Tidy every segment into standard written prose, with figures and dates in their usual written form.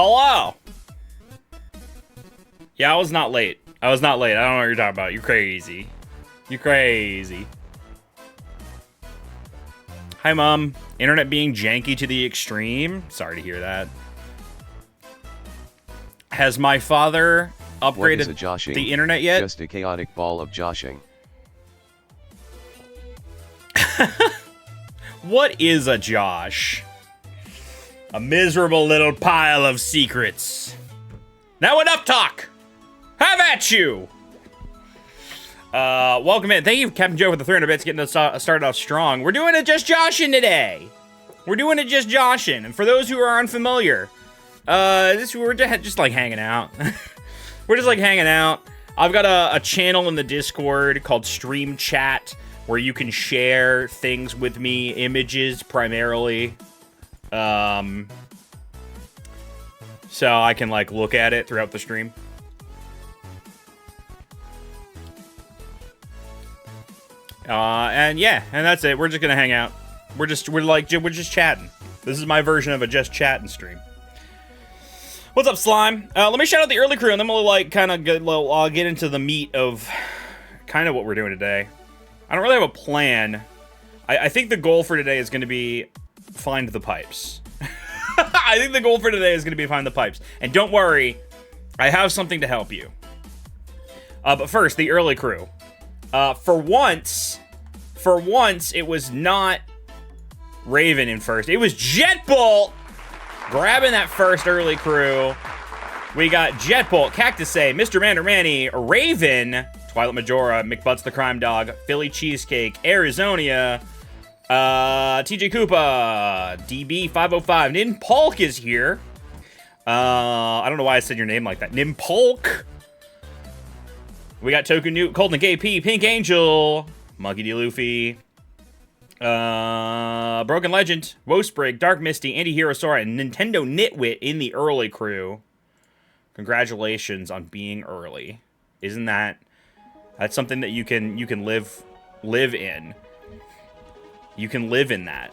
Hello. Yeah, I was not late. I don't know what you're talking about. You're crazy. You're crazy. Hi, Mom. Internet being janky to the extreme. Sorry to hear that. Has my father upgraded the internet yet? Just a chaotic ball of joshing. What is a Josh? A miserable little pile of secrets. Now enough talk. Have at you. Welcome in. Thank you, Captain Joe, for the 300 bits, getting us started off strong. We're doing it just joshing today. And for those who are unfamiliar, we're just like hanging out. We're just like hanging out. I've got a channel in the Discord called Stream Chat where you can share things with me, images primarily. So I can like look at it throughout the stream. And that's it. We're just gonna hang out. We're just chatting. This is my version of a just chatting stream. What's up, Slime? Let me shout out the early crew, and then we'll like kind of get into the meat of kind of what we're doing today. I don't really have a plan. I think the goal for today is going to be find the pipes. I think the goal for today is going to be find the pipes. And don't worry, I have something to help you. But first, the early crew. For once, it was not Raven in first. It was Jetbolt grabbing that first early crew. We got Jetbolt, Cactusay, Mr. Manny, Raven, Twilight Majora, McButts the Crime Dog, Philly Cheesecake, Arizona, TJ Koopa, DB505, Ninpulk is here. I don't know why I said your name like that. Ninpulk. We got Toku Newt, Colton KP, Pink Angel, Monkey D. Luffy, Broken Legend, Wosprig, Dark Misty, Anti-Hero Sora, and Nintendo Nitwit in the early crew. Congratulations on being early. Isn't that's something that you can live in. You can live in that.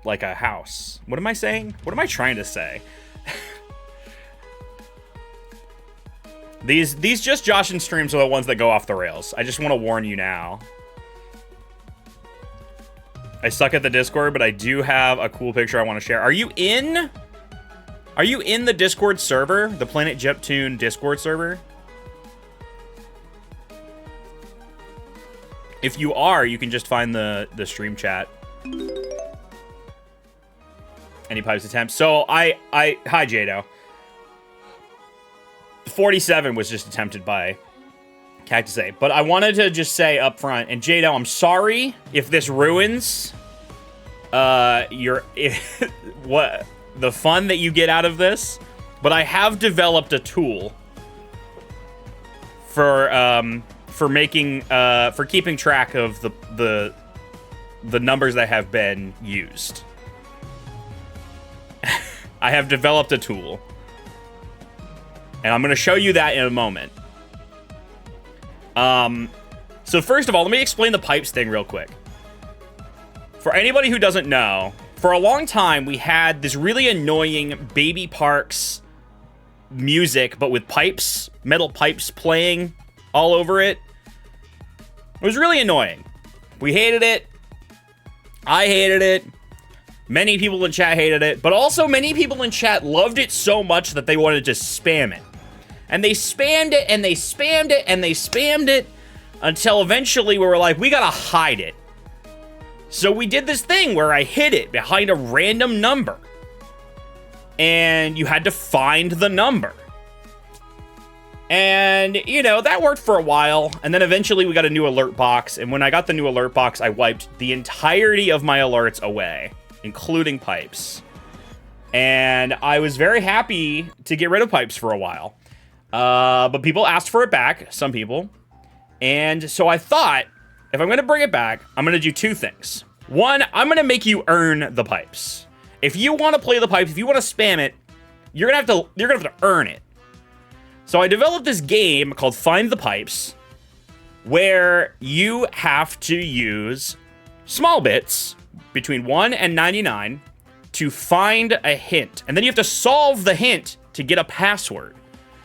Like a house. What am I saying? What am I trying to say? These just Joshin streams are the ones that go off the rails. I just want to warn you now. I suck at the Discord, but I do have a cool picture I want to share. Are you in the Discord server? The Planet Jeptune Discord server? If you are, you can just find the stream chat. Any pipes attempts? So hi Jado. 47 was just attempted by Cactusay, but I wanted to just say up front, and Jado, I'm sorry if this ruins what the fun that you get out of this, but I have developed a tool for keeping track of the numbers that have been used. I have developed a tool. And I'm going to show you that in a moment. So first of all, let me explain the pipes thing real quick. For anybody who doesn't know, for a long time, we had this really annoying Baby Parks music, but with pipes, metal pipes playing all over it. It was really annoying. We hated it. I hated it. Many people in chat hated it, but also many people in chat loved it so much that they wanted to spam it. And they spammed it, and they spammed it, and they spammed it, until eventually we were like, we gotta hide it. So we did this thing where I hid it behind a random number. And you had to find the number. And, you know, that worked for a while, and then eventually we got a new alert box, and when I got the new alert box, I wiped the entirety of my alerts away, including pipes. And I was very happy to get rid of pipes for a while. But people asked for it back, some people. And so I thought, if I'm going to bring it back, I'm going to do two things. One, I'm going to make you earn the pipes. If you want to play the pipes, if you want to spam it, you're going to have to earn it. So I developed this game called Find the Pipes, where you have to use small bits between 1 and 99 to find a hint, and then you have to solve the hint to get a password.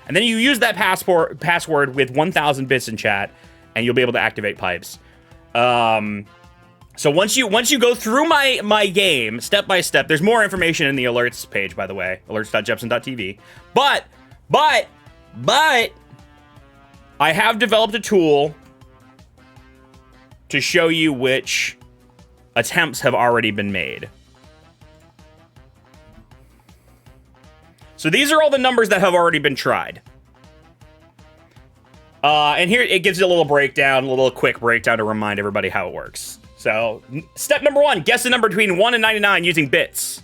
And then you use that password with 1,000 bits in chat, and you'll be able to activate pipes. So once you go through my game step by step, there's more information in the alerts page, by the way, alerts.jepson.tv. But I have developed a tool to show you which attempts have already been made. So these are all the numbers that have already been tried. And here it gives you a little breakdown, a little quick breakdown to remind everybody how it works. So, step number 1, guess the number between 1 and 99 using bits.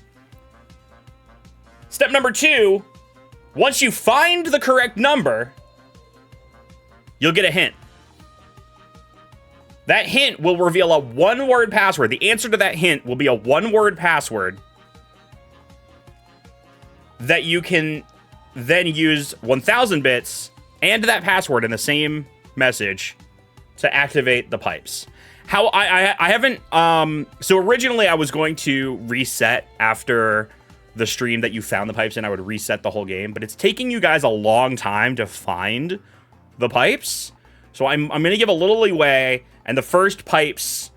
Step number 2, once you find the correct number, you'll get a hint. That hint will reveal a one-word password. The answer to that hint will be a one-word password that you can then use 1,000 bits and that password in the same message to activate the pipes. How I haven't, so originally I was going to reset after the stream that you found the pipes in. I would reset the whole game, but it's taking you guys a long time to find the pipes. So I'm going to give a little leeway, and the first pipes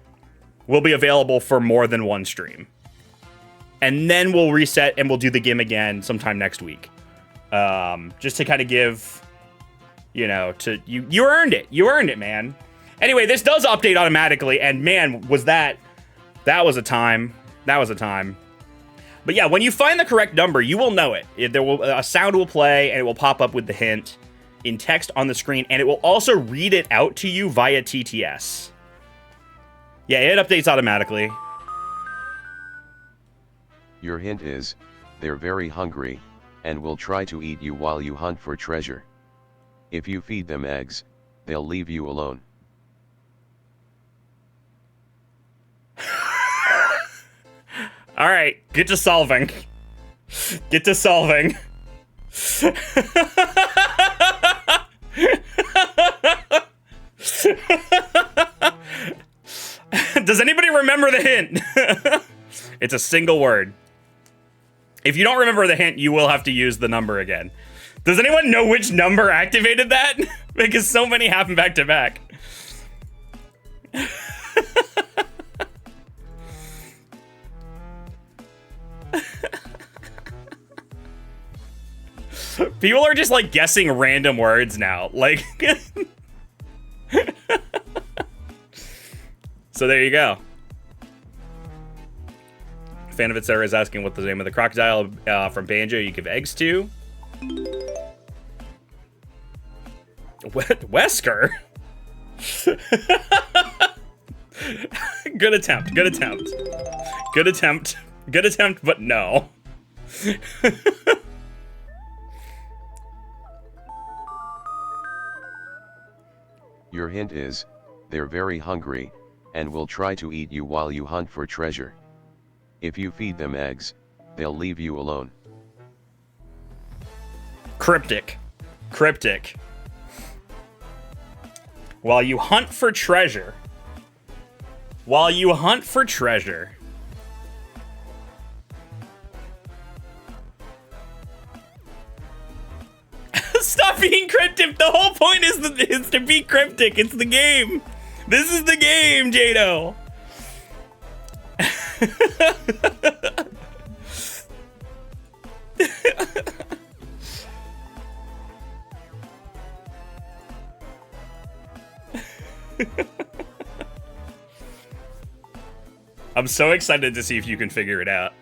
will be available for more than one stream. And then we'll reset and we'll do the game again sometime next week. Just to kind of give, you know, you earned it. You earned it, man. Anyway, this does update automatically, and man, that was a time. That was a time. But yeah, when you find the correct number, you will know it. A sound will play, and it will pop up with the hint in text on the screen, and it will also read it out to you via TTS. Yeah, it updates automatically. Your hint is, they're very hungry, and will try to eat you while you hunt for treasure. If you feed them eggs, they'll leave you alone. All right, get to solving. Get to solving. Does anybody remember the hint? It's a single word. If you don't remember the hint, you will have to use the number again. Does anyone know which number activated that? Because so many happen back to back. People are just like guessing random words now. Like, so there you go. Fan of it, Sarah is asking what the name of the crocodile from Banjo you give eggs to. Wesker? Good attempt, good attempt. Good attempt. Good attempt, but no. Your hint is, they're very hungry, and will try to eat you while you hunt for treasure. If you feed them eggs, they'll leave you alone. Cryptic. Cryptic. While you hunt for treasure. While you hunt for treasure. Stop being cryptic. The whole point is to be cryptic. It's the game. This is the game, Jado. I'm so excited to see if you can figure it out.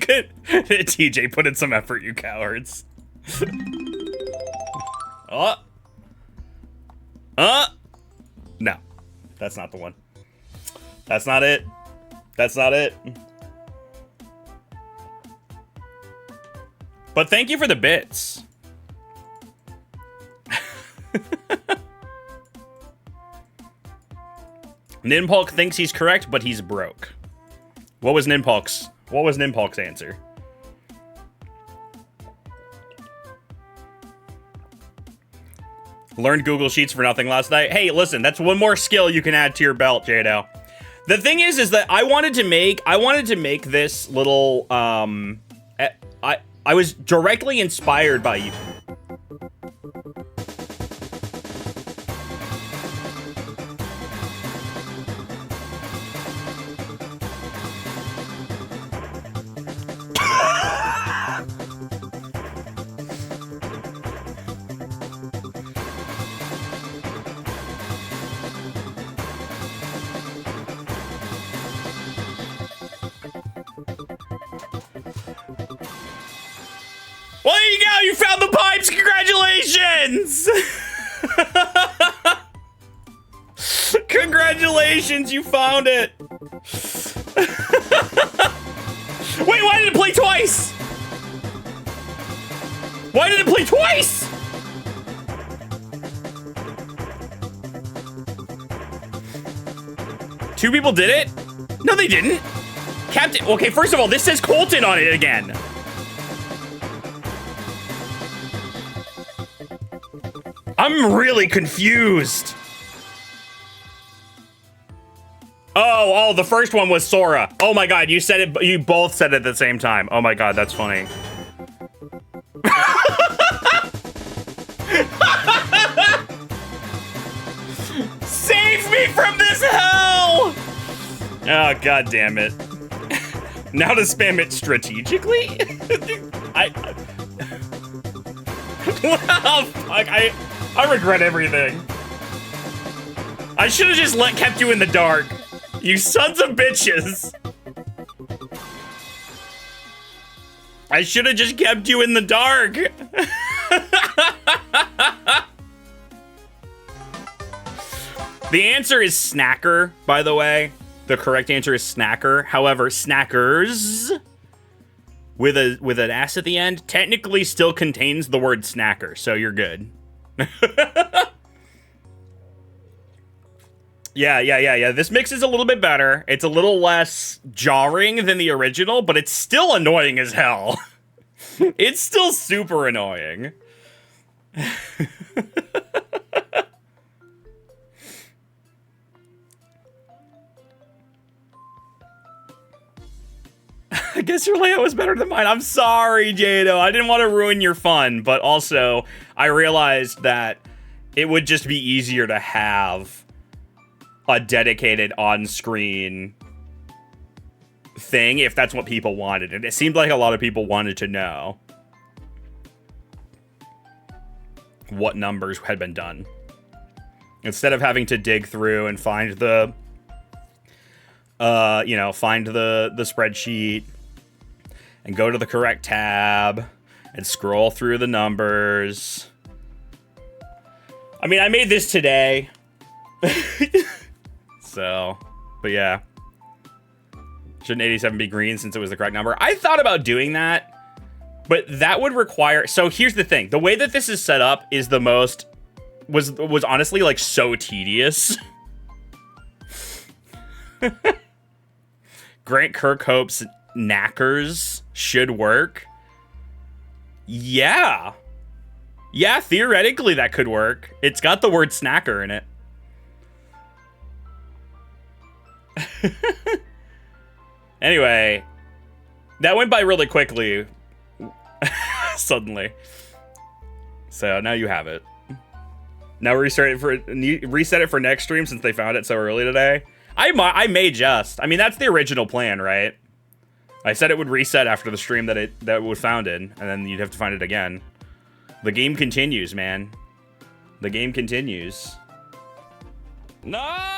Good. TJ, put in some effort, you cowards. No, that's not the one. That's not it. That's not it. But thank you for the bits. Ninpulk thinks he's correct, but he's broke. What was Ninpulk's answer? Learned Google Sheets for nothing last night. Hey, listen, that's one more skill you can add to your belt, Jado. The thing is that I wanted to make this little, I was directly inspired by you. Well, there you go. You found the pipes. Congratulations. Congratulations. You found it. Wait, why did it play twice? Why did it play twice? Two people did it? No, they didn't. Captain. Okay, first of all, this says Colton on it again. I'm really confused. Oh, the first one was Sora. Oh my god, you said it, you both said it at the same time. Oh my god, that's funny. Save me from this hell! Oh, god damn it. Now to spam it strategically? Well, fuck, I regret everything. I should have just kept you in the dark. You sons of bitches. I should have just kept you in the dark. The answer is snacker, by the way. The correct answer is snacker. However, snackers with an S at the end technically still contains the word snacker, so you're good. Yeah. This mix is a little bit better. It's a little less jarring than the original, but it's still annoying as hell. It's still super annoying. I guess your layout was better than mine. I'm sorry, Jado. I didn't want to ruin your fun, but also I realized that it would just be easier to have a dedicated on-screen thing if that's what people wanted. And it seemed like a lot of people wanted to know what numbers had been done. Instead of having to dig through and find the, find the spreadsheet and go to the correct tab and scroll through the numbers. I mean, I made this today. So, but yeah. Shouldn't 87 be green since it was the correct number? I thought about doing that, but that would require... So here's the thing. The way that this is set up is the most... Was honestly, like, so tedious. Grant Kirkhope's knackers should work. Yeah. Yeah, theoretically that could work. It's got the word snacker in it. Anyway, that went by really quickly. Suddenly. So now you have it. Now reset it for next stream since they found it so early today. I may just. I mean, that's the original plan, right? I said it would reset after the stream that it was found in, and then you'd have to find it again. The game continues, man. The game continues. No!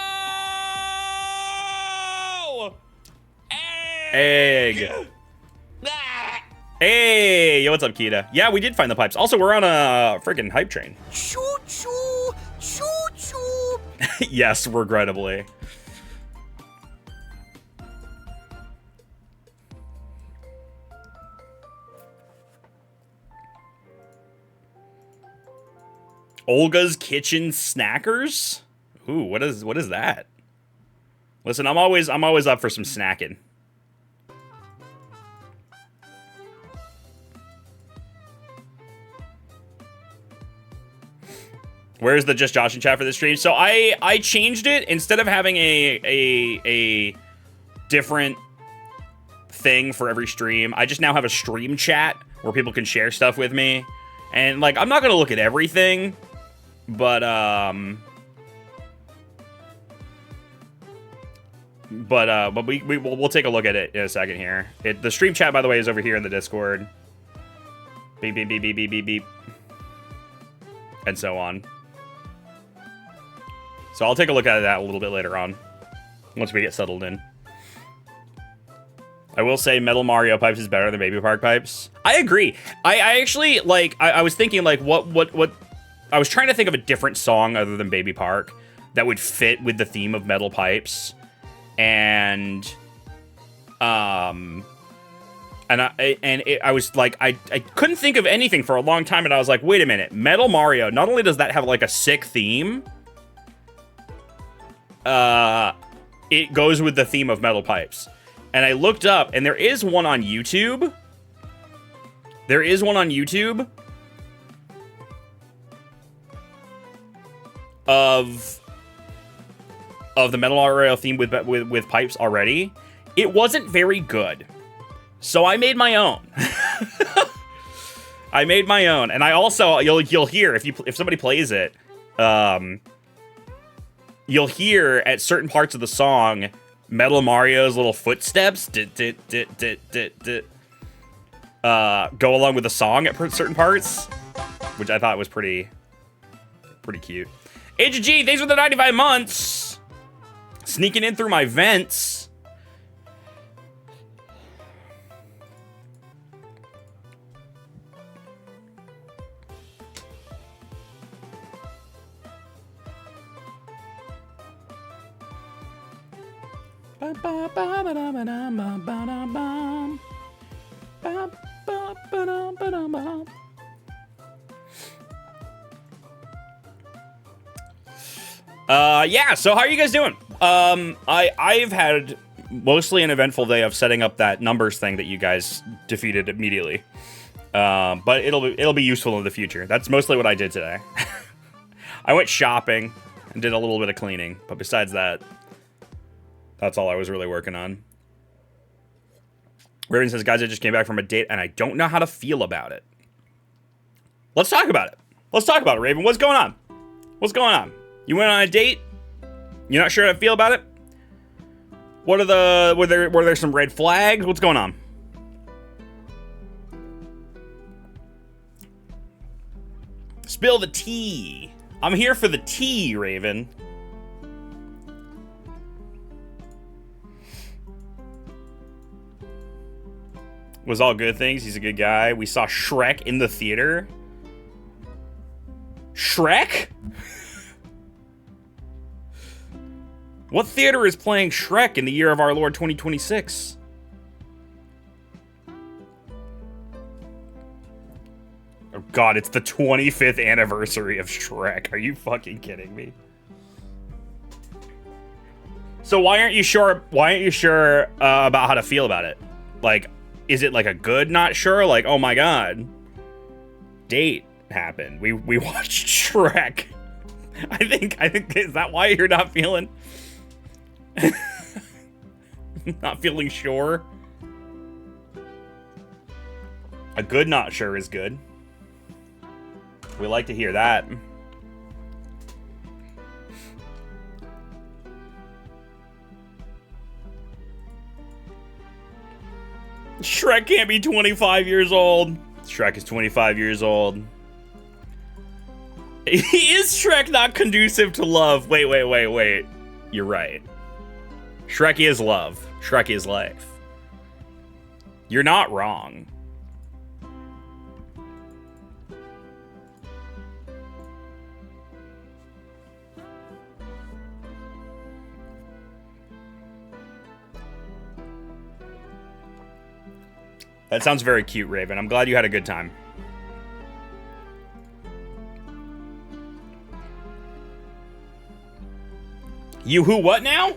Egg. Hey, yo, what's up, Kita? Yeah, we did find the pipes. Also, we're on a freaking hype train. Choo choo, choo choo. Yes, regrettably. Olga's Kitchen Snackers? Ooh, what is that? Listen, I'm always up for some snacking. Where's the just Josh in chat for the stream? So I changed it. Instead of having a different thing for every stream, I just now have a stream chat where people can share stuff with me. And like, I'm not gonna look at everything, but we'll take a look at it in a second here. The stream chat, by the way, is over here in the Discord. Beep beep beep beep beep beep beep, and so on. So I'll take a look at that a little bit later on, once we get settled in. I will say Metal Mario Pipes is better than Baby Park Pipes. I agree. I actually, like, I was thinking, like, what... I was trying to think of a different song other than Baby Park that would fit with the theme of Metal Pipes. And... I was like, I couldn't think of anything for a long time, and I was like, wait a minute. Metal Mario, not only does that have, like, a sick theme... it goes with the theme of Metal Pipes. And I looked up, and there is one on YouTube. There is one on YouTube of the Metal Mario theme with pipes already. It wasn't very good, so I made my own. I made my own, and I also you'll hear if somebody plays it. You'll hear at certain parts of the song Metal Mario's little footsteps go along with the song at certain parts, which I thought was pretty cute. HG, thanks for the 95 months. Sneaking in through my vents. Yeah, so how are you guys doing? I've had mostly an eventful day of setting up that numbers thing that you guys defeated immediately. But it'll be useful in the future. That's mostly what I did today. I went shopping and did a little bit of cleaning, but besides that, that's all I was really working on. Raven says, guys, I just came back from a date and I don't know how to feel about it. Let's talk about it. Let's talk about it, Raven. What's going on? What's going on? You went on a date? You're not sure how to feel about it? What are were there some red flags? What's going on? Spill the tea. I'm here for the tea, Raven. Was all good things. He's a good guy. We saw Shrek in the theater. Shrek? What theater is playing Shrek in the year of our Lord 2026? Oh god, it's the 25th anniversary of Shrek. Are you fucking kidding me? So why aren't you sure about how to feel about it? Like, is it like a good not sure? Like, oh my god, date happened. We watched Shrek. I think is that why you're not feeling not feeling sure? A good not sure is good. We like to hear that. Shrek can't be 25 years old. Shrek is 25 years old. Is Shrek not conducive to love? Wait. You're right. Shrek is love. Shrek is life. You're not wrong. That sounds very cute, Raven. I'm glad you had a good time. You who what now?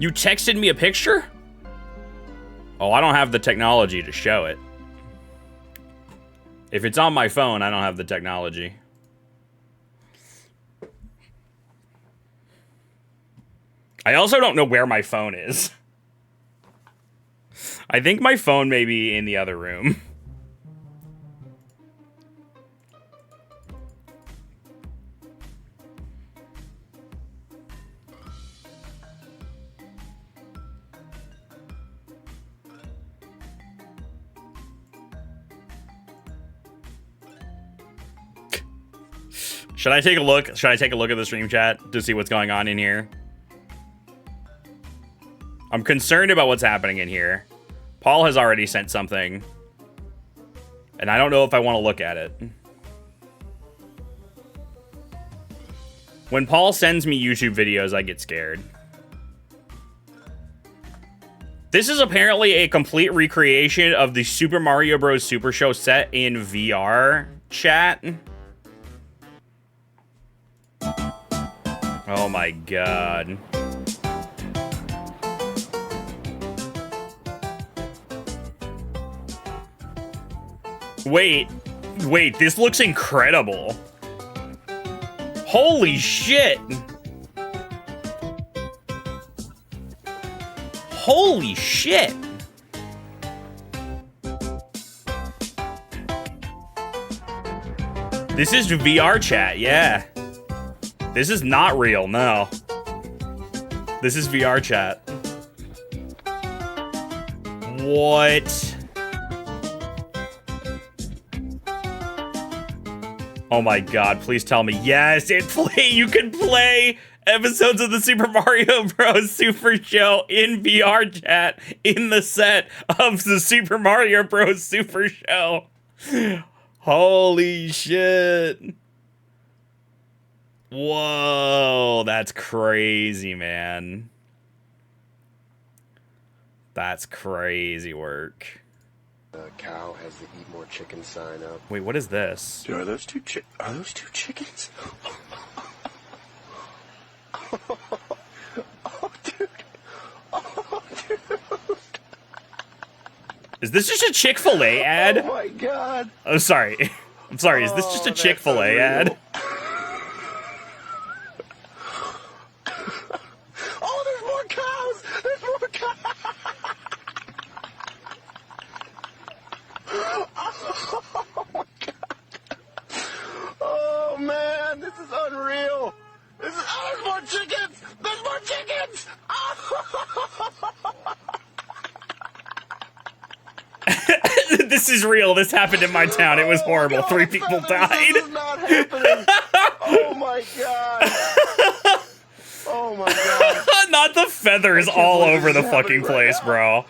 You texted me a picture? Oh, I don't have the technology to show it. If it's on my phone, I don't have the technology. I also don't know where my phone is. I think my phone may be in the other room. Should I take a look? Should I take a look at the stream chat to see what's going on in here? I'm concerned about what's happening in here. Paul has already sent something. And I don't know if I want to look at it. When Paul sends me YouTube videos, I get scared. This is apparently a complete recreation of the Super Mario Bros. Super Show set in VR chat. Oh my god. Wait, this looks incredible. Holy shit. Holy shit. This is VR chat, yeah. This is not real, no. This is VR chat. What? Oh my god, please tell me. Yes, you can play episodes of the Super Mario Bros. Super Show in VR chat in the set of the Super Mario Bros. Super Show. Holy shit. Whoa, that's crazy, man. That's crazy work. Cow has the eat more chicken sign up. Wait, what is this? Are those two chickens? Oh, dude. Oh, dude. Is this just a Chick-fil-A ad? Oh my god. I'm sorry. I'm sorry, is this just a Chick-fil-A ad? Oh, there's more cows! There's more cows! Oh my god. Oh man, this is unreal. This is, oh, there's more chickens! There's more chickens! This is real. This happened in my town. It was horrible. God, 3 people died. This is not happening. Oh my god. Oh my god. Not the feathers all over the fucking place, bro.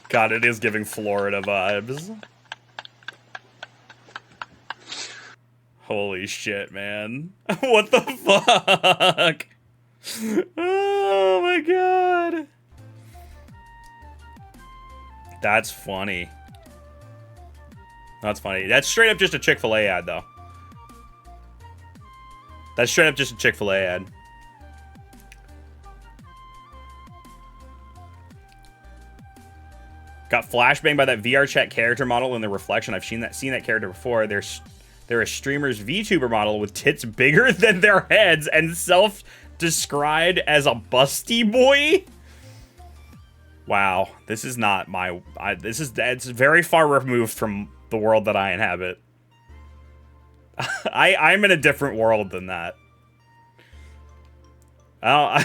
God, it is giving Florida vibes. Holy shit, man. What the fuck? Oh my god. That's funny. That's funny. That's straight up just a Chick-fil-A ad, though. That's straight up just a Chick-fil-A ad. Got flashbanged by that VR chat character model in the reflection. I've seen that character before. They're a streamer's VTuber model with tits bigger than their heads and self-described as a busty boy. Wow, this is not my. It's very far removed from the world that I inhabit. I'm in a different world than that. I'm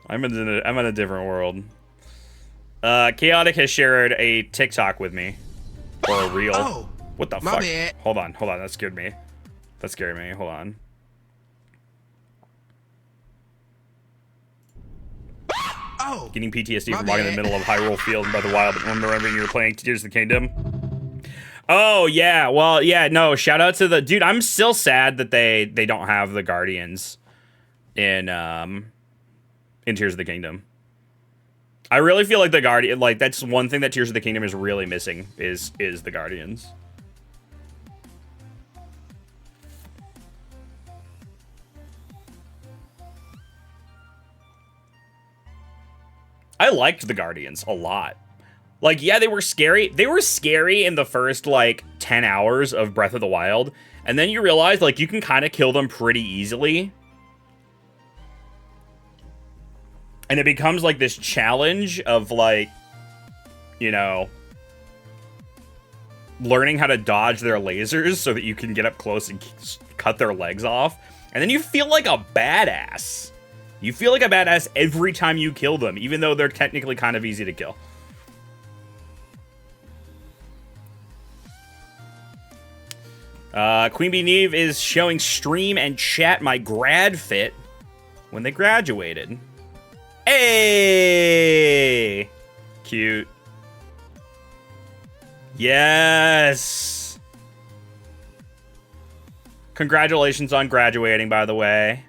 in a different world. Chaotic has shared a TikTok with me, or a reel. Oh, what the my fuck? bad. Hold on. That scared me. Hold on. Oh, Getting PTSD my from walking in bad. the middle of Hyrule Field and by the Wild and remembering you were playing Tears of the Kingdom. Oh, yeah. Well, yeah, no, shout out to the... Dude, I'm still sad that they don't have the Guardians in Tears of the Kingdom. I really feel like the Guardian... Like, that's one thing that Tears of the Kingdom is really missing is the Guardians. I liked the Guardians a lot. Like, yeah, they were scary. They were scary in the first, like, 10 hours of Breath of the Wild. And then you realize, like, you can kind of kill them pretty easily. And it becomes, like, this challenge of, like, you know, learning how to dodge their lasers so that you can get up close and cut their legs off. And then you feel like a badass. You feel like a badass every time you kill them, even though they're technically kind of easy to kill. Queen Bee Neve is showing stream and chat my grad fit when they graduated. Hey! Cute. Yes! Congratulations on graduating, by the way.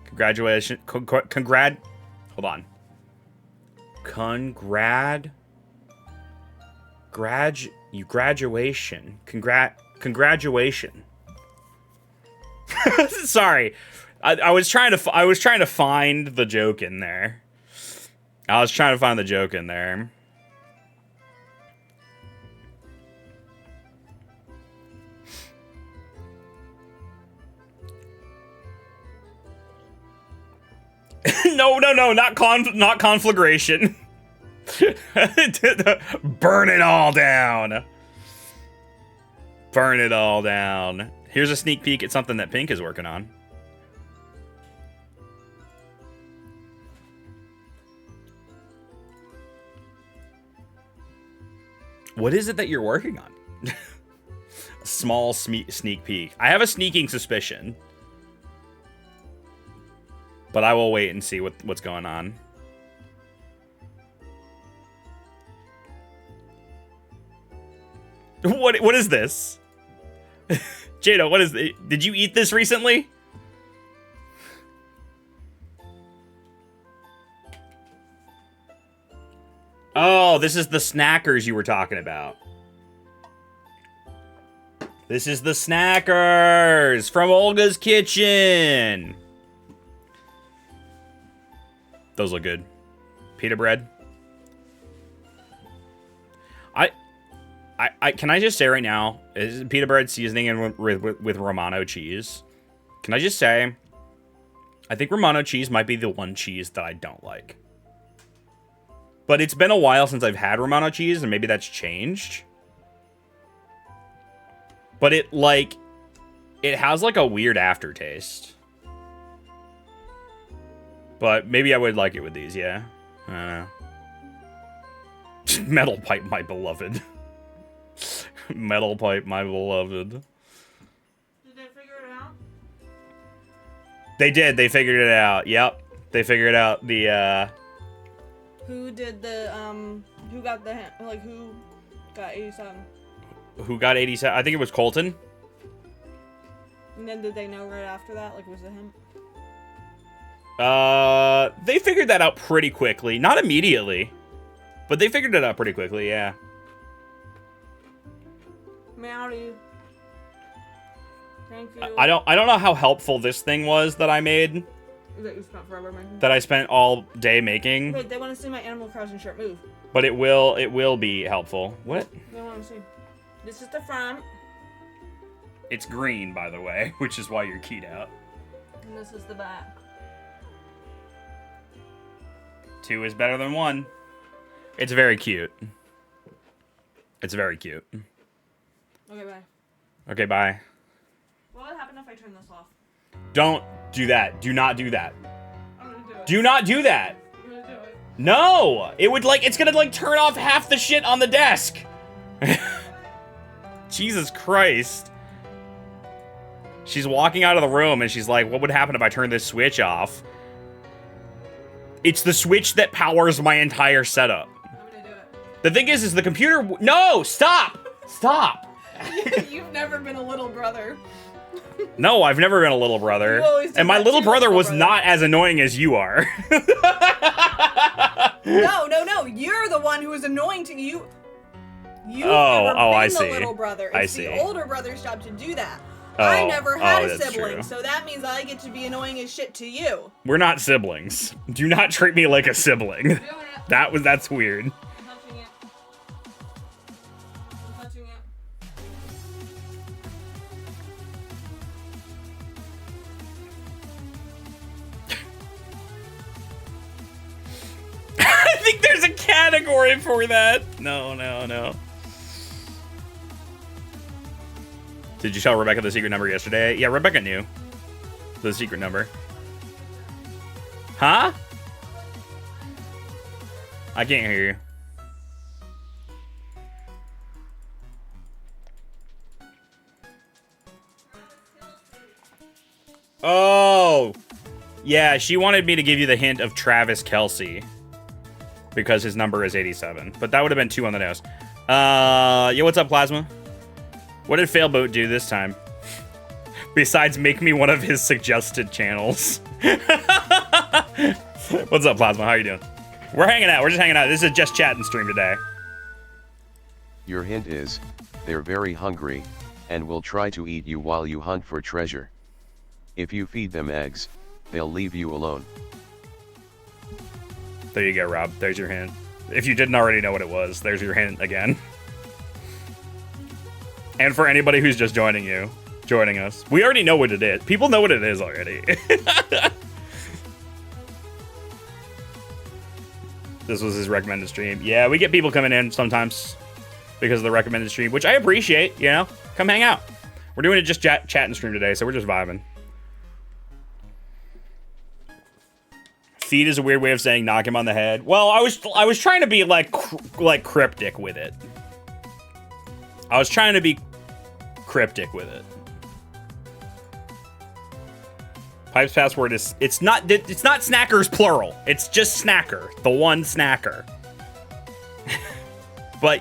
Congratulations. Hold on. Graduation. Congratulation. Sorry. I was trying to find the joke in there. No, not conflagration. Burn it all down. Burn it all down. Here's a sneak peek at something that Pink is working on. What is it that you're working on? A small sneak peek. I have a sneaking suspicion. But I will wait and see what's going on. What is this? Jado, what is it? Did you eat this recently? Oh, this is the snackers you were talking about. This is the snackers from Olga's Kitchen. Those look good. Pita bread. Can I just say right now, is pita bread seasoning and with Romano cheese? Can I just say, I think Romano cheese might be the one cheese that I don't like. But it's been a while since I've had Romano cheese, and maybe that's changed. But it has like a weird aftertaste. But maybe I would like it with these, yeah. I don't know. Metal pipe, my beloved. Metal pipe, my beloved. Did they figure it out? They did. They figured it out. Yep. They figured out the, Who did the, who got the, who got 87? Who got 87? I think it was Colton. And then did they know right after that? Like, was it him? They figured that out pretty quickly. Not immediately. But they figured it out pretty quickly, yeah. Meowdy. Thank you. I don't know how helpful this thing was that I made. That you spent forever making? That I spent all day making. Wait, they want to see my Animal Crossing shirt move. But it will be helpful. What? They want to see. This is the front. It's green, by the way, which is why you're keyed out. And this is the back. 2 is better than 1. It's very cute. It's very cute. Okay, bye. Okay, bye. What would happen if I turn this off? Don't do that. Do not do that. I'm gonna do it. Do not do that. I'm gonna do it. No! It would it's gonna turn off half the shit on the desk. Jesus Christ. She's walking out of the room and she's like, what would happen if I turn this switch off? It's the switch that powers my entire setup. I'm gonna do it. The thing is the computer... No! Stop! Stop! You've never been a little brother. No, I've never been a little brother. You always do And my that little to brother your was brother. not as annoying as you are. No. You're the one who is annoying to you. You've Oh, never oh, been I the see. little brother. I It's see. the older brother's job to do that. Oh, I never had oh, a that's sibling, true. so that means I get to be annoying as shit to you. We're not siblings. Do not treat me like a sibling. That's weird. I'm touching it. I'm touching it. I think there's a category for that. No. Did you tell Rebecca the secret number yesterday? Yeah, Rebecca knew the secret number. Huh? I can't hear you. Oh, yeah, she wanted me to give you the hint of Travis Kelce because his number is 87, but that would have been 2 on the nose. Yo, what's up, Plasma? What did Failboat do this time? Besides make me one of his suggested channels. What's up, Plasma? How you doing? We're hanging out. We're just hanging out. This is a just chatting stream today. Your hint is, they're very hungry, and will try to eat you while you hunt for treasure. If you feed them eggs, they'll leave you alone. There you go, Rob. There's your hint. If you didn't already know what it was, there's your hint again. And for anybody who's just joining us, we already know what it is. People know what it is already. This was his recommended stream. Yeah, we get people coming in sometimes because of the recommended stream, which I appreciate, you know? Come hang out. We're doing it just chatting stream today, so we're just vibing. Feed is a weird way of saying knock him on the head. Well, I was trying to be like cryptic with it. I was trying to be cryptic with it. Pipe's password is it's not snackers plural. It's just snacker, the one snacker. But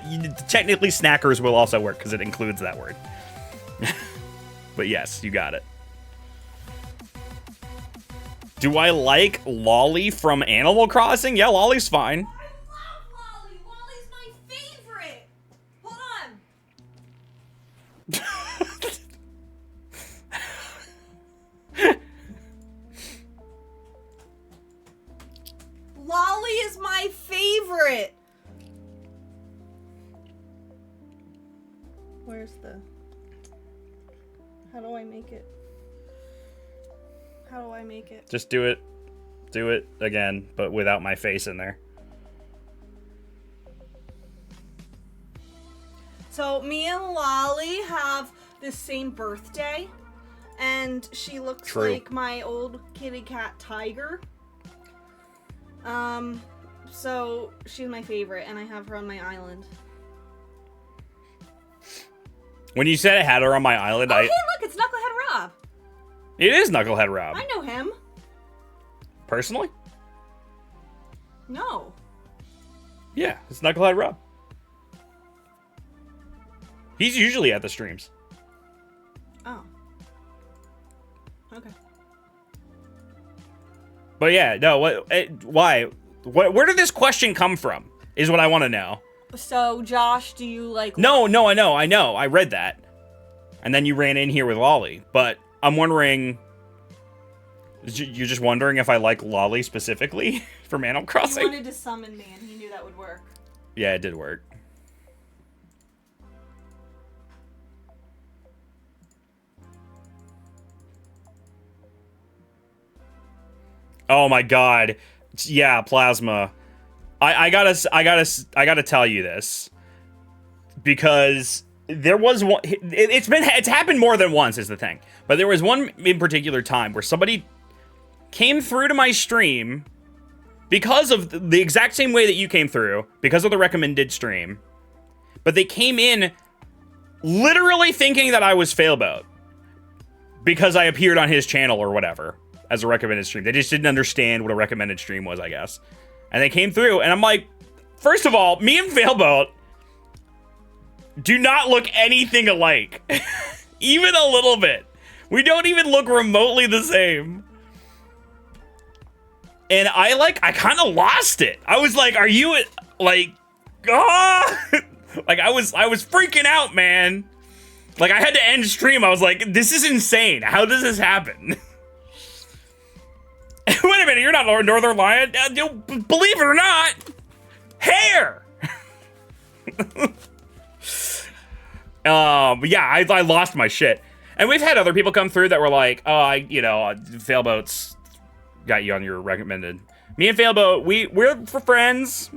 technically snackers will also work because it includes that word. But yes, you got it. Do I like Lolly from Animal Crossing? Yeah, Lolly's fine. I love Lolly. Lolly's my favorite. Hold on. Lolly is my favorite. Where's the... How do I make it? How do I make it? Just do it. Do it again, but without my face in there. So me and Lolly have the same birthday, and she looks True. like my old kitty cat Tiger. So she's my favorite, and I have her on my island. When you said I had her on my island, Oh, hey, look, it's Knucklehead Rob. It is Knucklehead Rob. I know him. Personally? No. Yeah, it's Knucklehead Rob. He's usually at the streams. Oh. Okay. But yeah, no, why? Where did this question come from? Is what I want to know. So, Josh, do you like... No, I know. I read that. And then you ran in here with Lolly. But I'm wondering... You're just wondering if I like Lolly specifically from Animal He Crossing? wanted to summon me, and he knew that would work. Yeah, it did work. Oh my god. Yeah, Plasma. I gotta tell you this. Because there was one... It's happened more than once is the thing. But there was one in particular time where somebody came through to my stream because of the exact same way that you came through, because of the recommended stream. But they came in literally thinking that I was Failboat because I appeared on his channel or whatever as a recommended stream. They just didn't understand what a recommended stream was, I guess. And they came through, and I'm like, first of all, me and Failboat do not look anything alike. Even a little bit. We don't even look remotely the same. And I kind of lost it. I was like, are you, like, ah! Like, I was freaking out, man. Like, I had to end stream. I was like, this is insane. How does this happen? Wait a minute, you're not Northern Lion? Believe it or not. But yeah, I lost my shit. And we've had other people come through that were like, oh, Failboat's got you on your recommended. Me and Failboat, we're for friends.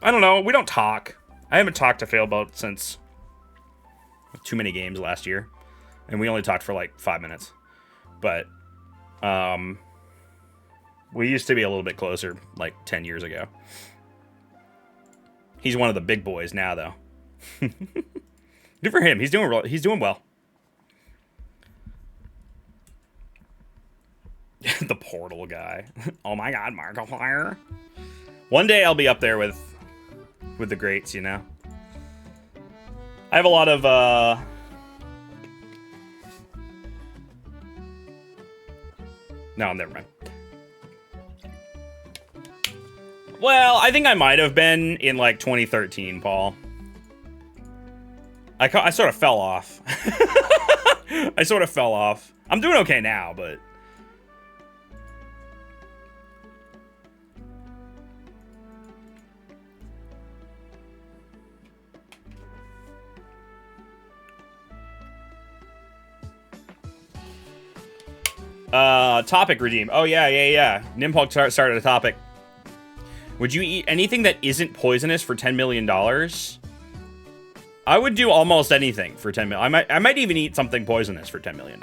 I don't know. We don't talk. I haven't talked to Failboat since too many games last year. And we only talked for like 5 minutes. But we used to be a little bit closer like 10 years ago. He's one of the big boys now, though. Good for him. He's doing well. The portal guy. Oh my god, Markiplier. One day I'll be up there with the greats, you know. I have a lot of No, never mind. Well, I think I might have been in like 2013, Paul. I sort of fell off. I sort of fell off. I'm doing okay now, but topic redeem. Oh yeah. Nimpog started a topic. Would you eat anything that isn't poisonous for $10 million? I would do almost anything for $10 million. I might even eat something poisonous for $10 million.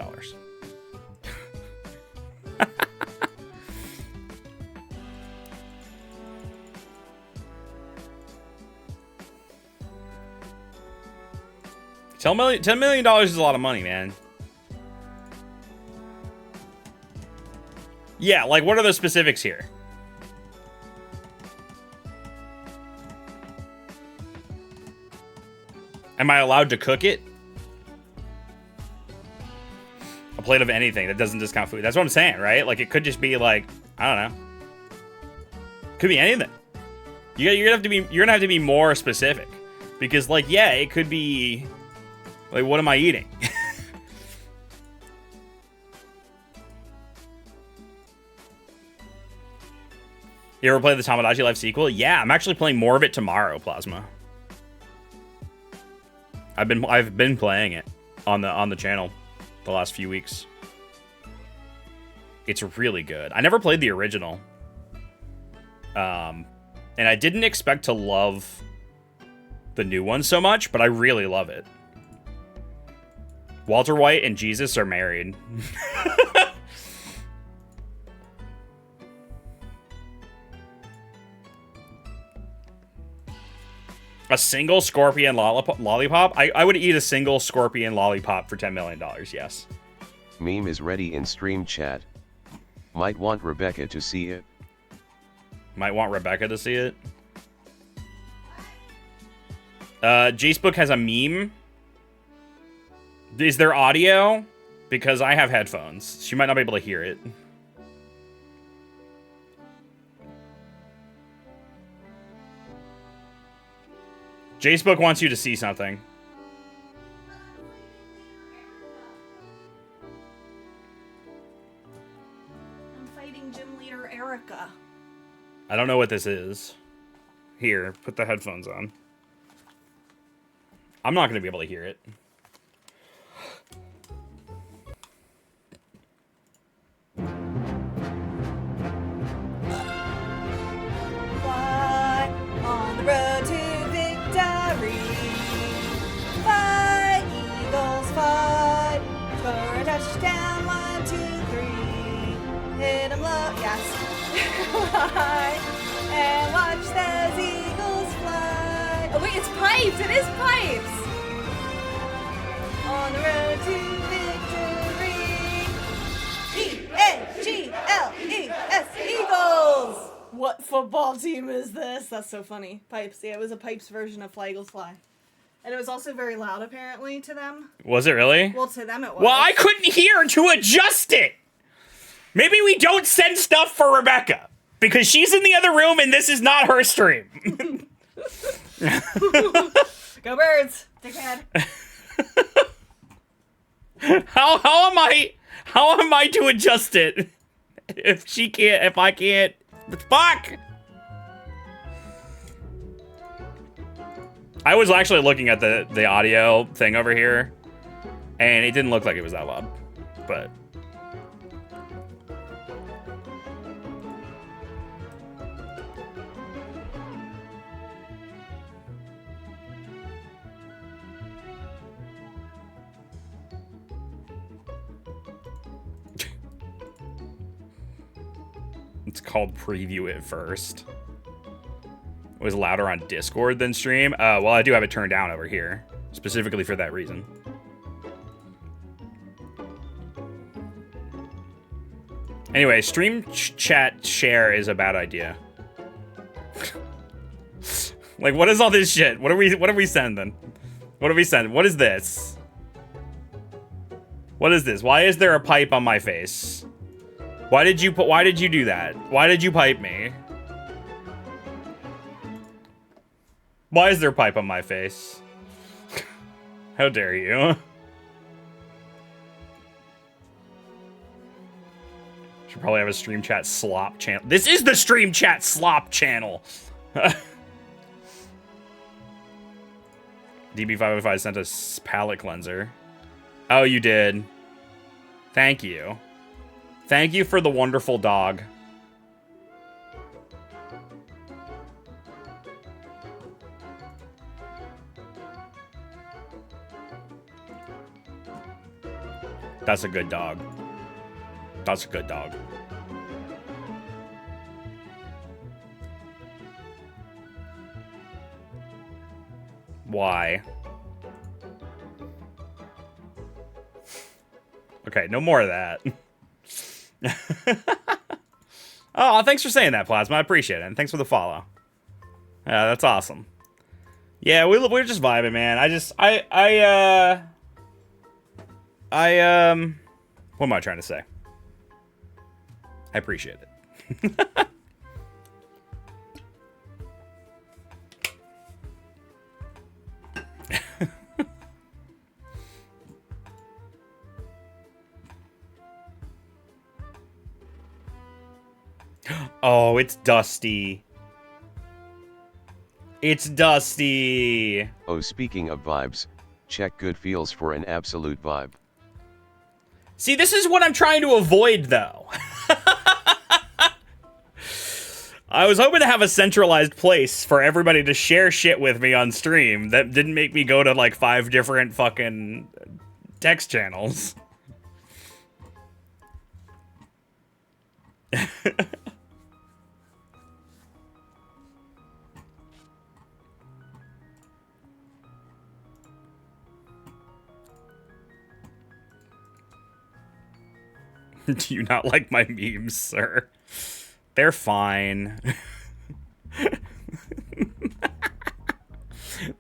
$10 million is a lot of money, man. Yeah, like what are the specifics here? Am I allowed to cook it? A plate of anything that doesn't discount food. That's what I'm saying, right? Like it could just be like, I don't know. Could be anything. You're gonna have to be more specific. Because like, yeah, it could be like, what am I eating? You ever play the Tomodachi Life sequel? Yeah, I'm actually playing more of it tomorrow, Plasma. I've been playing it on the channel the last few weeks. It's really good. I never played the original. And I didn't expect to love the new one so much, but I really love it. Walter White and Jesus are married. A single scorpion lollipop? I would eat a single scorpion lollipop for $10 million, yes. Meme is ready in stream chat. Might want Rebecca to see it. Might want Rebecca to see it. Jacebook has a meme. Is there audio? Because I have headphones. She might not be able to hear it. Jacebook wants you to see something. I'm fighting gym leader Erica. I don't know what this is. Here, put the headphones on. I'm not going to be able to hear it. Fly on the road to victory. Fly, Eagles, fly. Score a touchdown, 1, 2, 3. Hit 'em low, yes. Fly, and watch those Eagles fly. Oh wait, it's pipes, it is pipes. On the road to victory. E-A-G-L-E-S, Eagles. What football team is this? That's so funny. Pipes. Yeah, it was a Pipes version of Fly Eagles Fly. And it was also very loud, apparently, to them. Was it really? Well, to them it was. Well, I couldn't hear to adjust it. Maybe we don't send stuff for Rebecca. Because she's in the other room and this is not her stream. Go Birds! Dickhead. How am I to adjust it? If I can't. Fuck! I was actually looking at the audio thing over here, and it didn't look like it was that loud, but. It's called preview it first. It was louder on Discord than stream. Well, I do have it turned down over here, specifically for that reason. Anyway, stream chat share is a bad idea. Like, what is all this shit? What are we sending? What are we sending? What is this? What is this? Why is there a pipe on my face? Why did you do that? Why did you pipe me? Why is there a pipe on my face? How dare you? Should probably have a stream chat slop channel. This is the stream chat slop channel. DB505 sent us palette cleanser. Oh, you did. Thank you. Thank you for the wonderful dog. That's a good dog. That's a good dog. Why? Okay, no more of that. Oh, thanks for saying that, Plasma. I appreciate it. And thanks for the follow. Yeah, that's awesome. Yeah, we're just vibing, man. What am I trying to say? I appreciate it. Oh, it's Dusty. It's Dusty. Oh, speaking of vibes, check Good Feels for an absolute vibe. See, this is what I'm trying to avoid, though. I was hoping to have a centralized place for everybody to share shit with me on stream that didn't make me go to like 5 different fucking text channels. Do you not like my memes, sir? They're fine.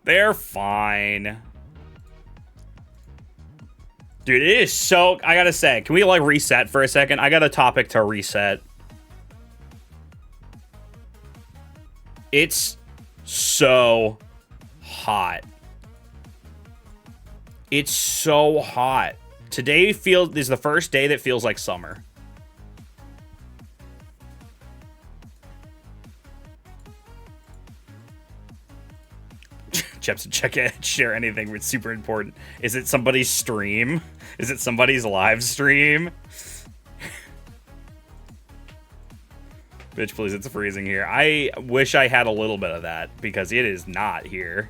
They're fine. Dude, it is so... I gotta say, can we, like, reset for a second? I got a topic to reset. It's so hot. It's so hot. Today is the first day that feels like summer. Jepson, check it. Share anything. It's super important. Is it somebody's stream? Is it somebody's live stream? Bitch, please, it's freezing here. I wish I had a little bit of that because it is not here.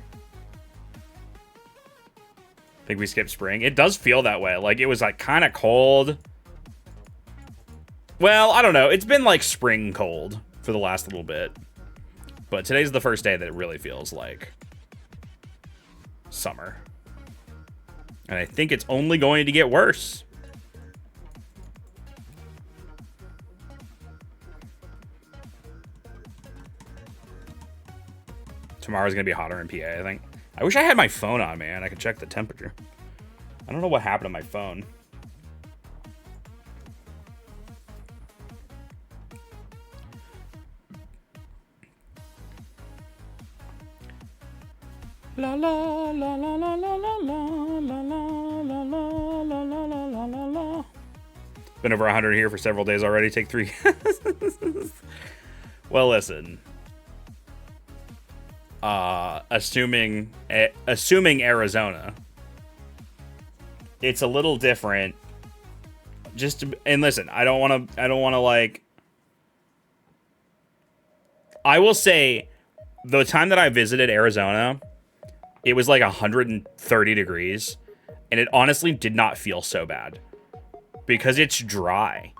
Think we skipped spring? It does feel that way. Like, it was, like, kind of cold. Well, I don't know. It's been, like, spring cold for the last little bit. But today's the first day that it really feels like summer. And I think it's only going to get worse. Tomorrow's going to be hotter in PA, I think. I wish I had my phone on, man. I could check the temperature. I don't know what happened to my phone. La la la la la la la la la la la la la la la la. Been over 100 here for several days already. Take 3. Well, listen. assuming Arizona. It's a little different. And listen, I don't want to like. I will say, the time that I visited Arizona, it was like 130 degrees, and it honestly did not feel so bad because it's dry.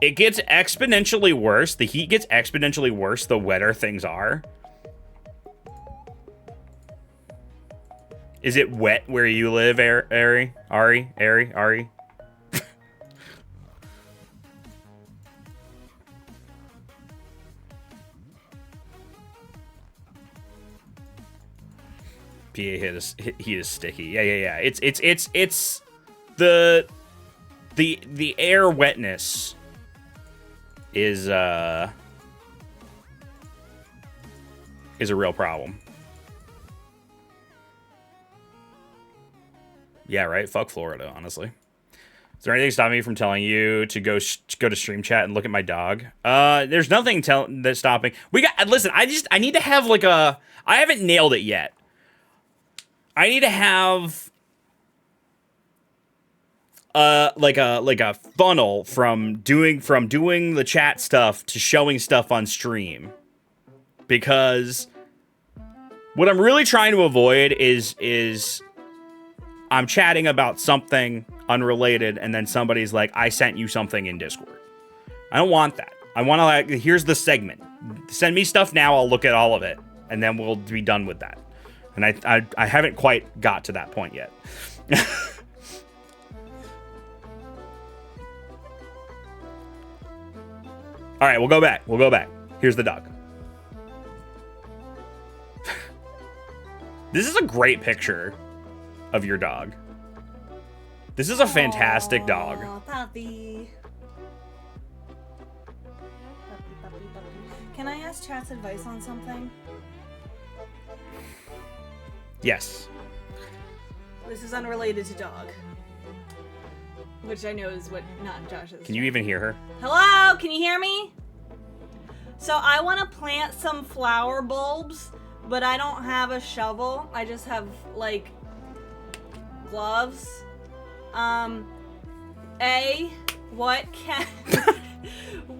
It gets exponentially worse. The heat gets exponentially worse the wetter things are. Is it wet where you live, Ari? Heat is sticky. Yeah. It's the air wetness is a real problem. Yeah, right. Fuck Florida, honestly. Is there anything stopping me from telling you to go to stream chat and look at my dog? There's nothing that's stopping. Listen. I need to have like I haven't nailed it yet. I need to have like a funnel from doing the chat stuff to showing stuff on stream, because what I'm really trying to avoid is I'm chatting about something unrelated and then somebody's like, I sent you something in Discord. I don't want that. I want to like, here's the segment. Send me stuff now. I'll look at all of it and then we'll be done with that. And I haven't quite got to that point yet. All right, we'll go back. Here's the dog. This is a great picture of your dog. This is a fantastic dog. Puppy. Can I ask chat's advice on something? Yes. This is unrelated to dog. Which I know is what not Josh's. Can you even hear her? Hello? Can you hear me? So I want to plant some flower bulbs, but I don't have a shovel. I just have, like, gloves.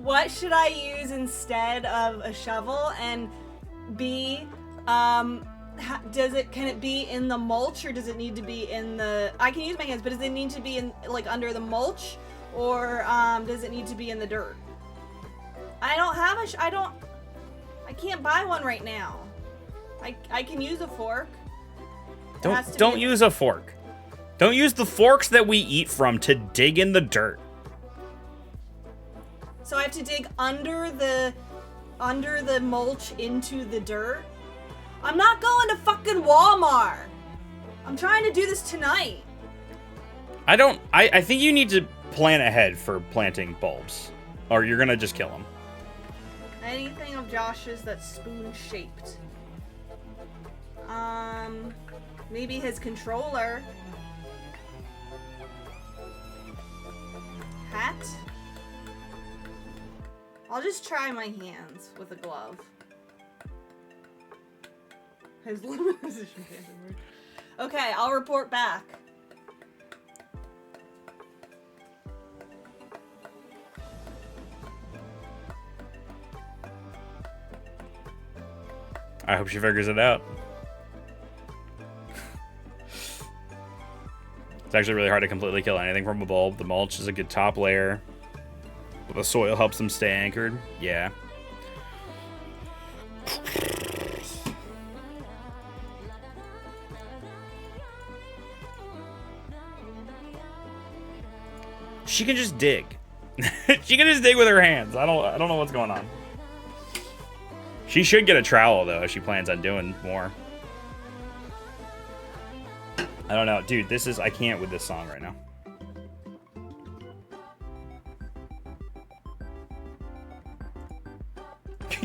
What should I use instead of a shovel? And B, can it be in the mulch, or does it need to be in the... I can use my hands, but does it need to be in, like, under the mulch, or does it need to be in the dirt? I don't have I can't buy one right now. I can use a fork. Don't use a fork. Don't use the forks that we eat from to dig in the dirt. So I have to dig under the mulch into the dirt? I'm not going to fucking Walmart. I'm trying to do this tonight. I think you need to plan ahead for planting bulbs, or you're gonna just kill them. Anything of Josh's that's spoon-shaped. Maybe his controller. Hat? I'll just try my hands with a glove. His limited position doesn't work. Okay, I'll report back. I hope she figures it out. It's actually really hard to completely kill anything from a bulb. The mulch is a good top layer, but the soil helps them stay anchored. Yeah. She can just dig. She can just dig with her hands. I don't know what's going on. She should get a trowel though if she plans on doing more. I don't know, dude. I can't with this song right now.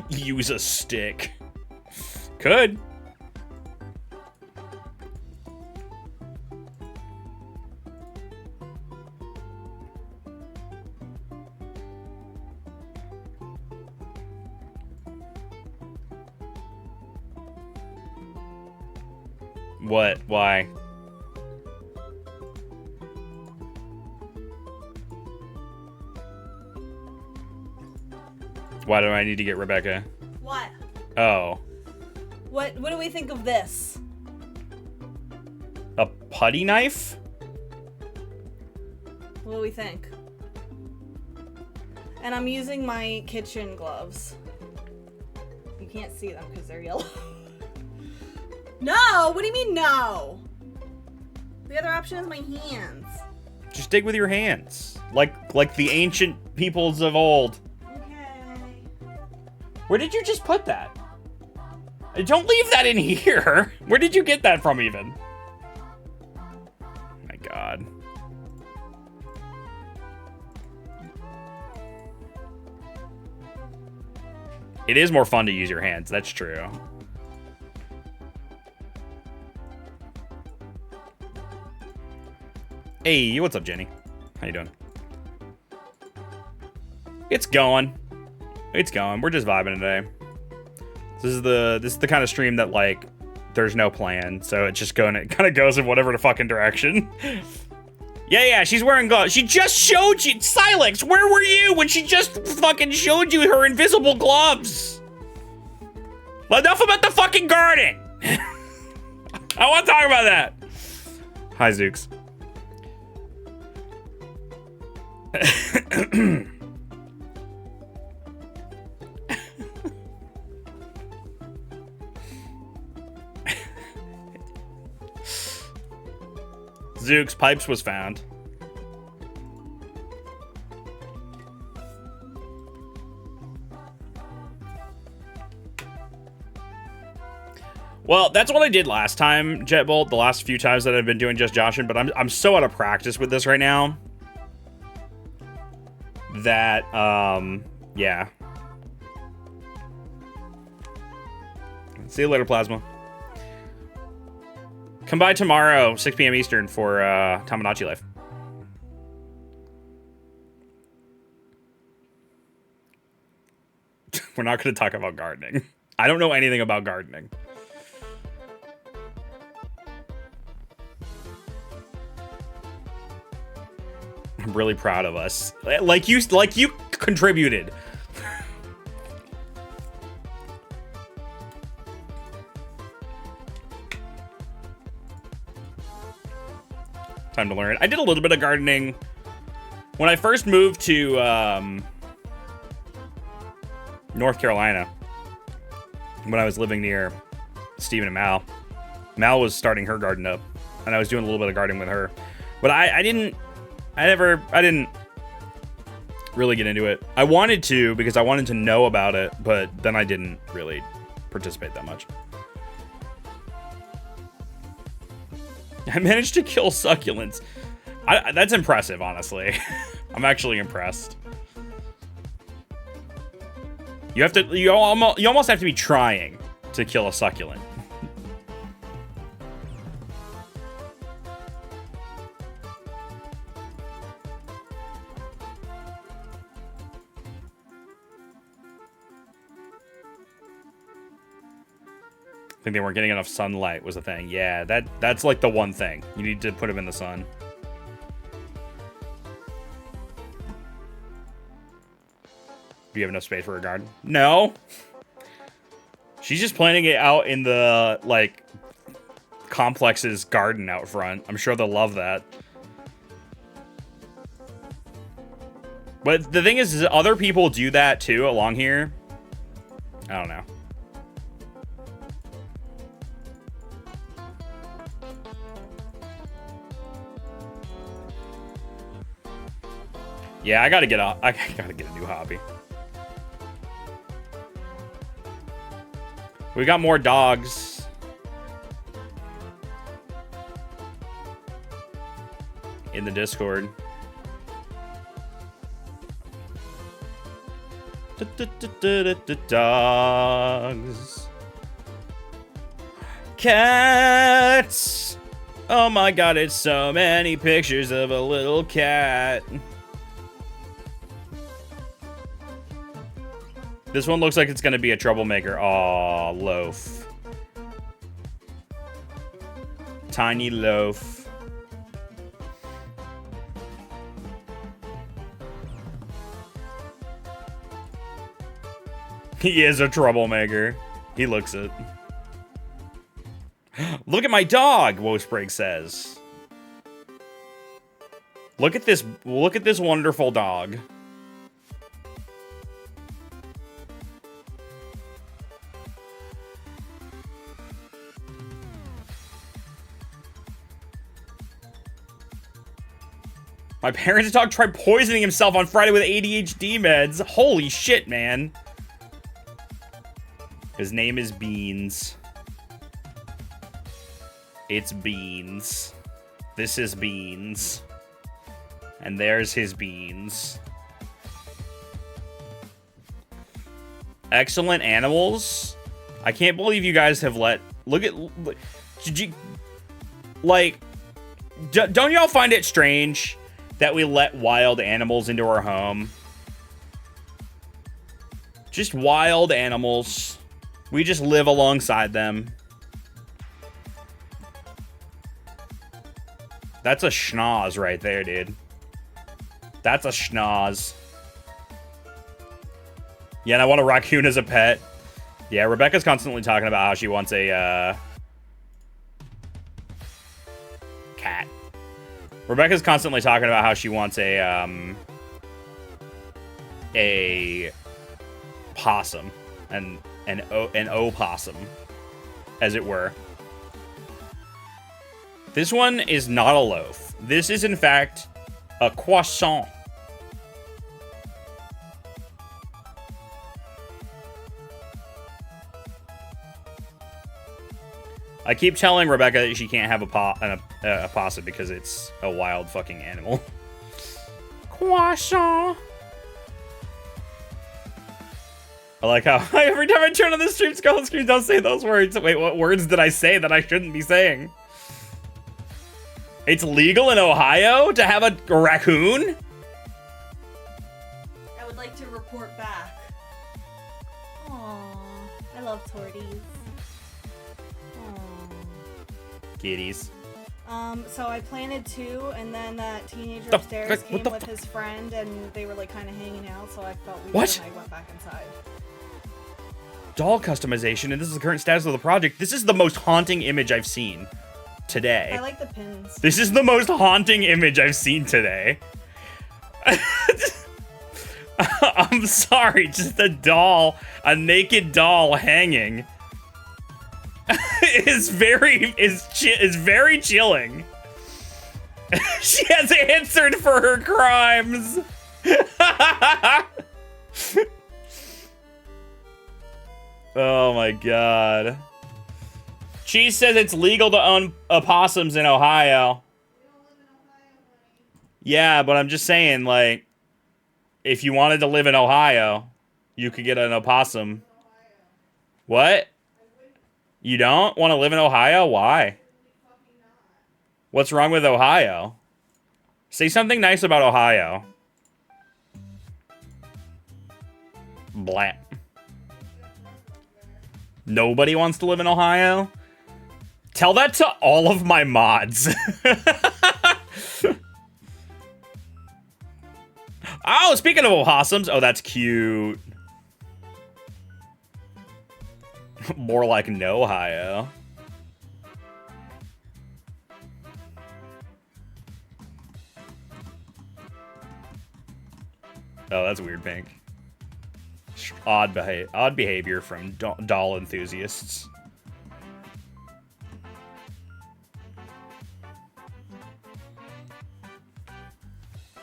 Use a stick. Could. What? Why? Why do I need to get Rebecca? What? Oh. What do we think of this? A putty knife? What do we think? And I'm using my kitchen gloves. You can't see them because they're yellow. No! What do you mean no? The other option is my hands. Just dig with your hands. Like the ancient peoples of old. Okay. Where did you just put that? Don't leave that in here. Where did you get that from even? My God. It is more fun to use your hands. That's true. Hey, what's up, Jenny? How you doing? It's going. It's going. We're just vibing today. This is the kind of stream that, like, there's no plan, so it's just going. It kind of goes in whatever the fucking direction. Yeah, she's wearing gloves. She just showed you, Silex. Where were you when she just fucking showed you her invisible gloves? Enough about the fucking garden. I want to talk about that. Hi, Zooks. Zooks, pipes was found. Well, that's what I did last time, Jetbolt, the last few times that I've been doing Just Joshin, but I'm so out of practice with this right now that, yeah. See you later, Plasma. Come by tomorrow, 6 p.m. Eastern for Tamagotchi Life. We're not going to talk about gardening. I don't know anything about gardening. I'm really proud of us. Like you contributed. Time to learn. I did a little bit of gardening when I first moved to North Carolina. When I was living near Steven and Mal. Mal was starting her garden up, and I was doing a little bit of gardening with her. But I didn't really get into it. I wanted to because I wanted to know about it, but then I didn't really participate that much. I managed to kill succulents. That's impressive, honestly. I'm actually impressed. You almost have to be trying to kill a succulent. I think they weren't getting enough sunlight was the thing. Yeah, that's like the one thing. You need to put them in the sun. Do you have enough space for a garden? No. She's just planting it out in the, like, complex's garden out front. I'm sure they'll love that. But the thing is other people do that too along here. I don't know. Yeah, I gotta get a new hobby. We got more dogs. In the Discord. Dogs. Cats. Oh my god, it's so many pictures of a little cat. This one looks like it's gonna be a troublemaker. Aw, Loaf. tiny loaf. He is a troublemaker. He looks it. Look at my dog, Wosprig says. Look at this wonderful dog. My parents' dog tried poisoning himself on Friday with ADHD meds. Holy shit, man. His name is Beans. It's Beans. This is Beans. And there's his Beans. Excellent animals. I can't believe you guys have let... Look at... Like... Don't y'all find it strange that we let wild animals into our home? Just wild animals. We just live alongside them. That's a schnoz right there, dude. That's a schnoz. Yeah, and I want a raccoon as a pet. Yeah, Rebecca's constantly talking about how she wants a, cat. Rebecca's constantly talking about how she wants a possum. An opossum, as it were. This one is not a loaf. This is, in fact, a croissant. I keep telling Rebecca that she can't have a possum because it's a wild fucking animal. Croissant. I like how every time I turn on the stream, Scarlet Scream, don't say those words. Wait, what words did I say that I shouldn't be saying? It's legal in Ohio to have a raccoon? I would like to report back. Aww, I love torties. Aww. Kitties. So I planted 2, and then that teenager upstairs came with his friend, and they were like kind of hanging out, so I felt weird and I went back inside. Doll customization, and this is the current status of the project. This is the most haunting image I've seen today. I like the pins. This is the most haunting image I've seen today. I'm sorry, just a doll, a naked doll hanging is very chilling. She has answered for her crimes. Oh my god. Cheese says it's legal to own opossums in Ohio. Yeah, but I'm just saying, like, if you wanted to live in Ohio, you could get an opossum. What? You don't want to live in Ohio? Why? What's wrong with Ohio? Say something nice about Ohio. Blah. Nobody wants to live in Ohio? Tell that to all of my mods. Oh, speaking of opossums. Oh, that's cute. More like no Ohio. Oh, that's weird, Pink. Odd behavior from doll enthusiasts.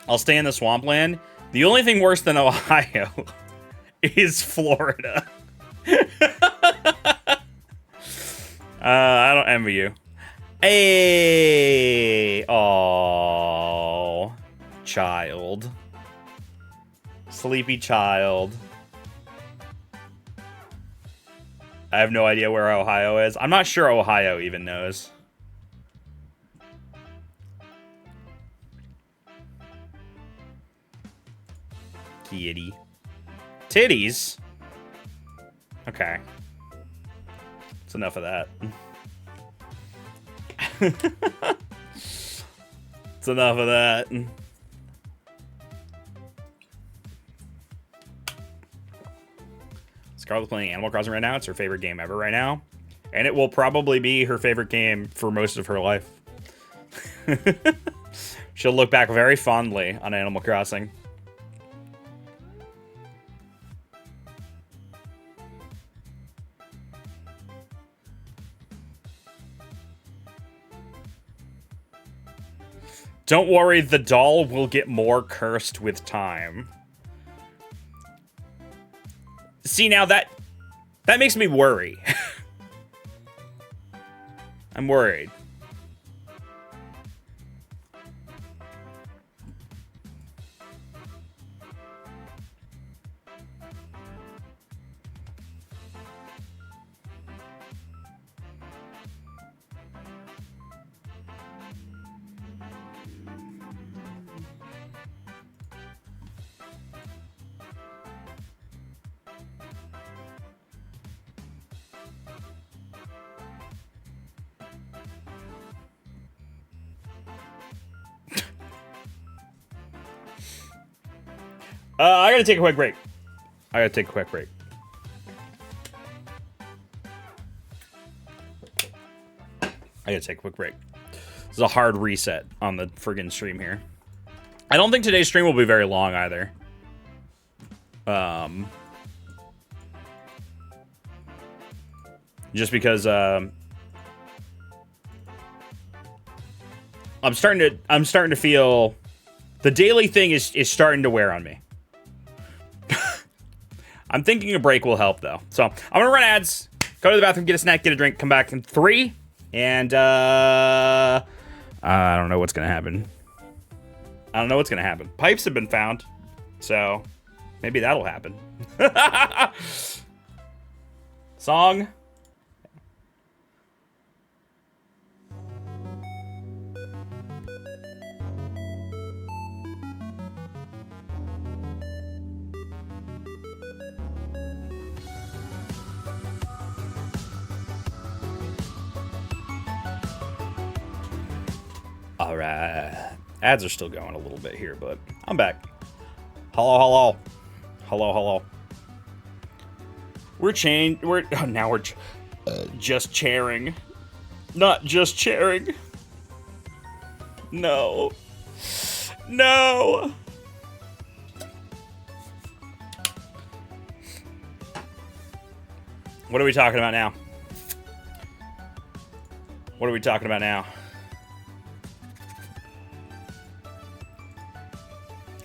I'll stay in the swampland. The only thing worse than Ohio is Florida. I don't envy you. Hey, oh, child, sleepy child. I have no idea where Ohio is. I'm not sure Ohio even knows. Kitty. Titties? Okay. That's enough of that. It's enough of that. Scarlett's playing Animal Crossing right now. It's her favorite game ever right now. And it will probably be her favorite game for most of her life. She'll look back very fondly on Animal Crossing. Don't worry, the doll will get more cursed with time. See, now that makes me worry. I'm worried. I gotta take a quick break. I gotta take a quick break. This is a hard reset on the friggin' stream here. I don't think today's stream will be very long either. Just because I'm starting to feel the daily thing is starting to wear on me. I'm thinking a break will help though. So I'm gonna run ads, go to the bathroom, get a snack, get a drink, come back in 3, and I don't know what's gonna happen. Pipes have been found, so maybe that'll happen. Song. All right. Ads are still going a little bit here, but I'm back. Hello. We're just chairing. Not just chairing. No. What are we talking about now?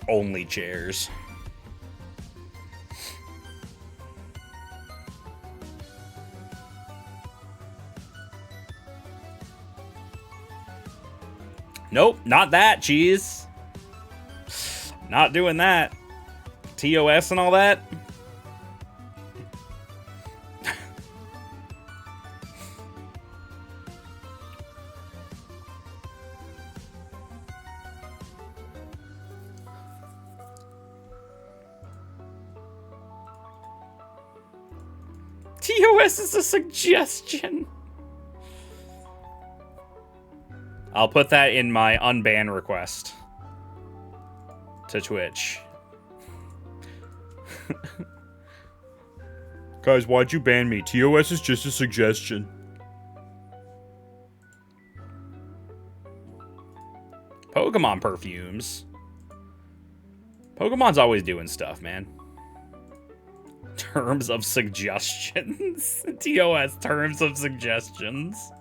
Only chairs. Nope, not that, cheese. Not doing that. TOS and all that. TOS is a suggestion. I'll put that in my unban request to Twitch. Guys, why'd you ban me? TOS is just a suggestion. Pokemon perfumes. Pokemon's always doing stuff, man. Terms of suggestions. TOS, terms of suggestions.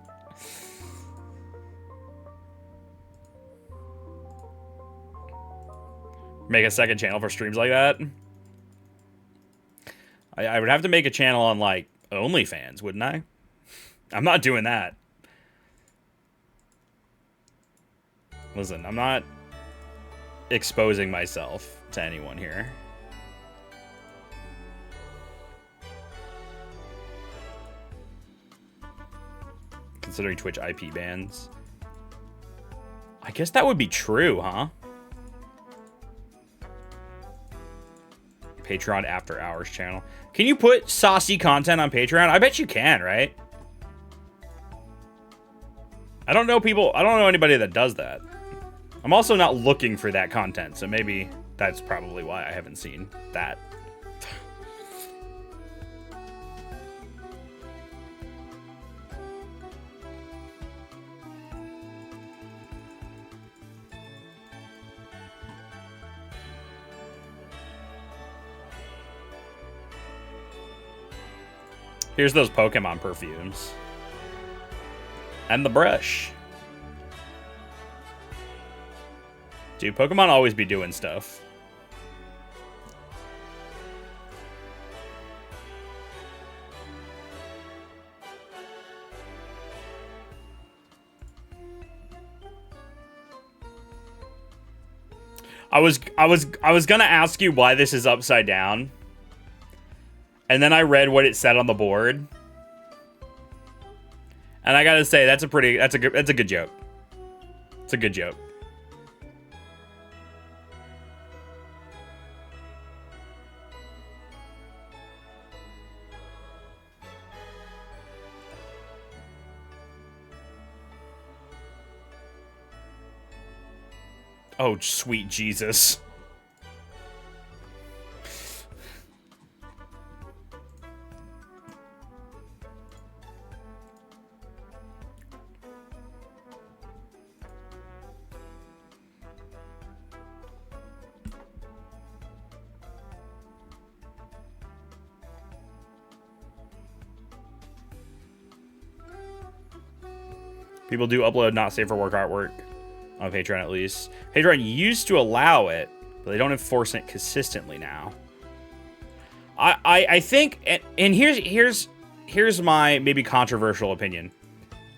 Make a second channel for streams like that. I would have to make a channel on, like, OnlyFans, wouldn't I? I'm not doing that. Listen, I'm not exposing myself to anyone here. Considering Twitch IP bans. I guess that would be true, huh? Patreon After Hours channel. Can you put saucy content on Patreon? I bet you can, right? I don't know anybody that does that. I'm also not looking for that content, so maybe that's probably why I haven't seen that. Here's those Pokemon perfumes. And the brush. Dude, Pokemon always be doing stuff. I was gonna ask you why this is upside down. And then I read what it said on the board. And I gotta say, that's a good joke. It's a good joke. Oh, sweet Jesus. People do upload not safe for work artwork on Patreon, at least. Patreon used to allow it, but they don't enforce it consistently now. I think, and here's my maybe controversial opinion.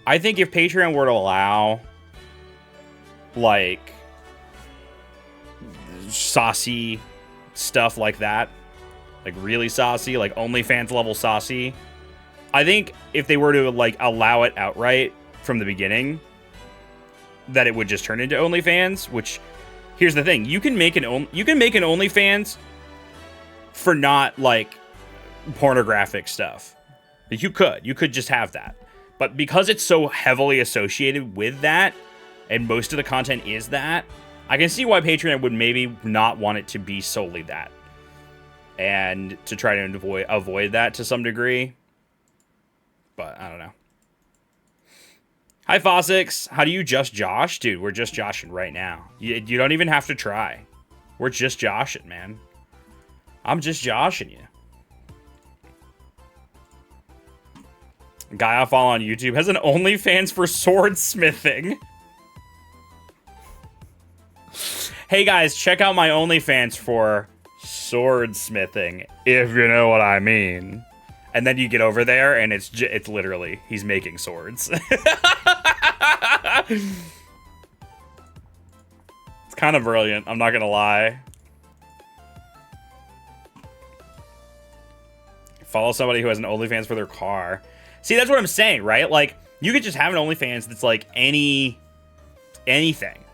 I think if Patreon were to allow, like, saucy stuff like that, like really saucy, like OnlyFans level saucy, I think if they were to like allow it outright from the beginning, that it would just turn into OnlyFans. Which, here's the thing: you can make an OnlyFans for not like pornographic stuff. You could just have that, but because it's so heavily associated with that, and most of the content is that, I can see why Patreon would maybe not want it to be solely that, and to try to avoid that to some degree. But I don't know. Hi, Fossix. How do you just Josh? Dude, we're just joshing right now. You don't even have to try. We're just joshing, man. I'm just joshing you. Guy I follow on YouTube has an OnlyFans for swordsmithing. Hey, guys, check out my OnlyFans for swordsmithing, if you know what I mean. And then you get over there, and it's literally, he's making swords. It's kind of brilliant, I'm not gonna lie. Follow somebody who has an OnlyFans for their car. See, that's what I'm saying, right? Like, you could just have an OnlyFans that's like anything.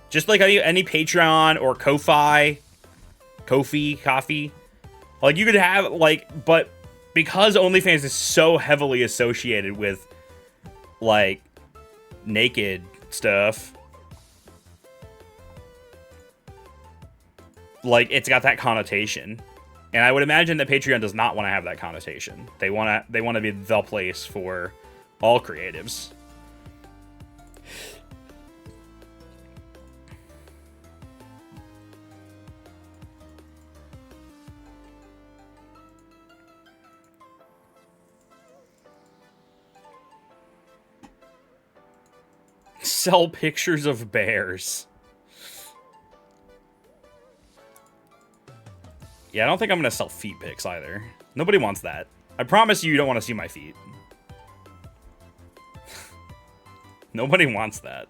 Just like any Patreon or Ko-fi. Coffee. Like, you could have, like, but because OnlyFans is so heavily associated with, like, naked stuff, like, it's got that connotation. And I would imagine that Patreon does not want to have that connotation. They want to be the place for all creatives. Sell pictures of bears. Yeah, I don't think I'm gonna sell feet pics either. Nobody wants that. I promise you don't want to see my feet. Nobody wants that.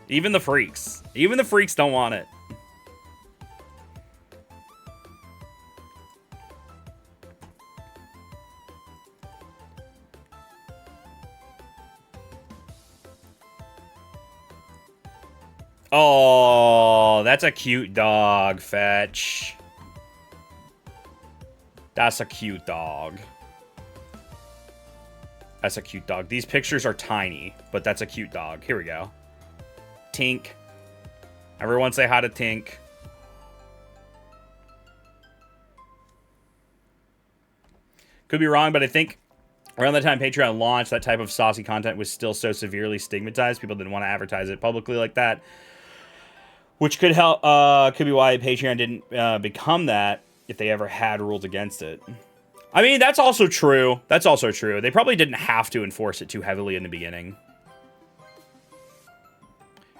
Even the freaks. Even the freaks don't want it. Oh, that's a cute dog, Fetch. That's a cute dog. That's a cute dog. These pictures are tiny, but that's a cute dog. Here we go. Tink. Everyone say hi to Tink. Could be wrong, but I think around the time Patreon launched, that type of saucy content was still so severely stigmatized. People didn't want to advertise it publicly like that. Which could help, could be why Patreon didn't become that if they ever had rules against it. I mean, that's also true. That's also true. They probably didn't have to enforce it too heavily in the beginning.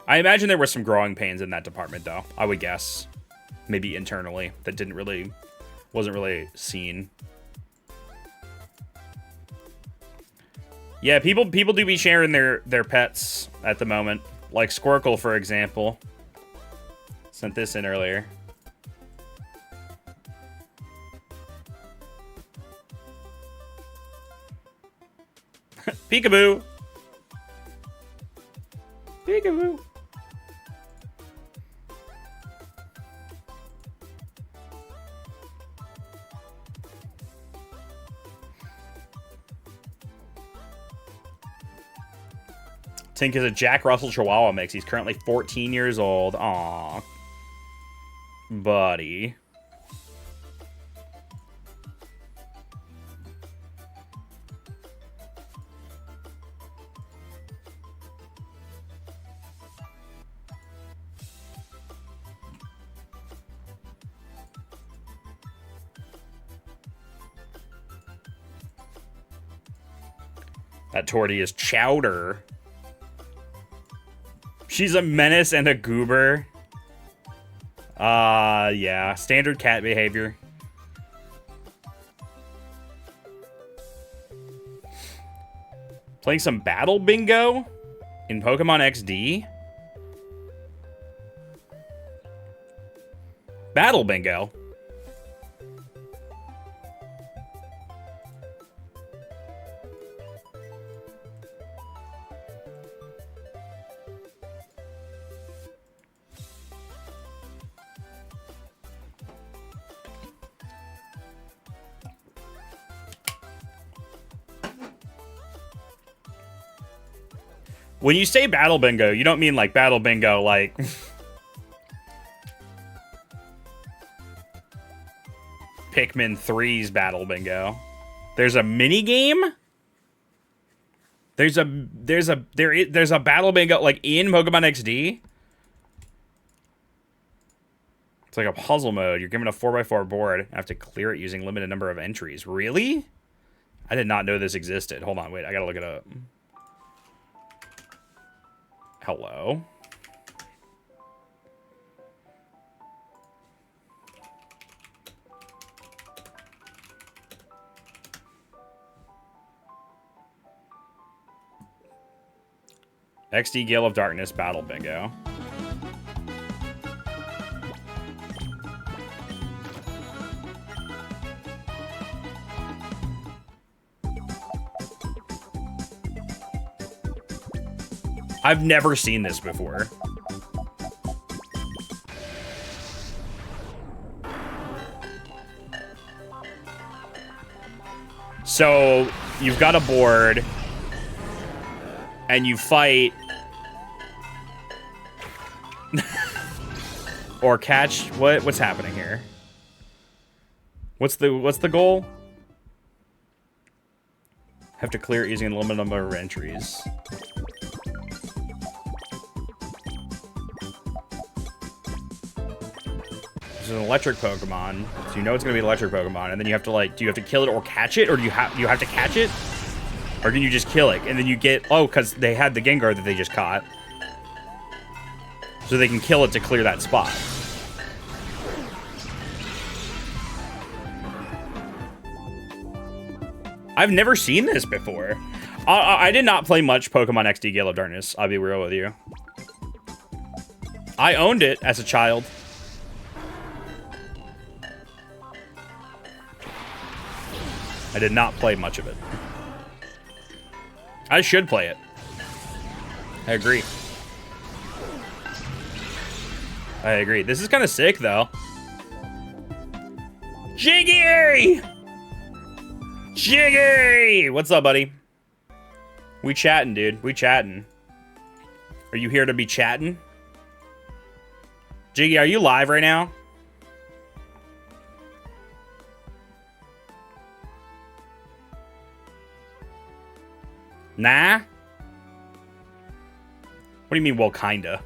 I imagine there were some growing pains in that department, though. I would guess. Maybe internally. That wasn't really seen. Yeah, people do be sharing their pets at the moment. Like Squircle, for example. Sent this in earlier. Peekaboo! Peekaboo! Tink is a Jack Russell Chihuahua mix. He's currently 14 years old. Aww. Buddy. That Torty is Chowder. She's a menace and a goober. Yeah. Standard cat behavior. Playing some Battle Bingo in Pokemon XD. Battle Bingo. When you say Battle Bingo, you don't mean like Battle Bingo like... Pikmin 3's Battle Bingo. There's a mini game? There's a Battle Bingo like in Pokemon XD? It's like a puzzle mode. You're given a 4x4 board and have to clear it using limited number of entries. Really? I did not know this existed. Hold on, wait, I gotta look it up. Hello. XD Gale of Darkness Battle Bingo. I've never seen this before. So, you've got a board, and you fight, or catch, what's happening here? What's the goal? Have to clear it using a limited number of entries. An electric Pokemon, so you know it's gonna be an electric Pokemon, and then you have to like, do you have to kill it or catch it, or do you have to catch it, or can you just kill it and then you get, oh, because they had the Gengar that they just caught, so they can kill it to clear that spot. I've never seen this before. I did not play much Pokemon XD Gale of Darkness. I'll be real with you. I owned it as a child. I did not play much of it. I should play it. I agree. I agree. This is kind of sick, though. Jiggy! Jiggy! What's up, buddy? We chatting, dude. We chatting. Are you here to be chatting? Jiggy, are you live right now? Nah? What do you mean, well, kinda?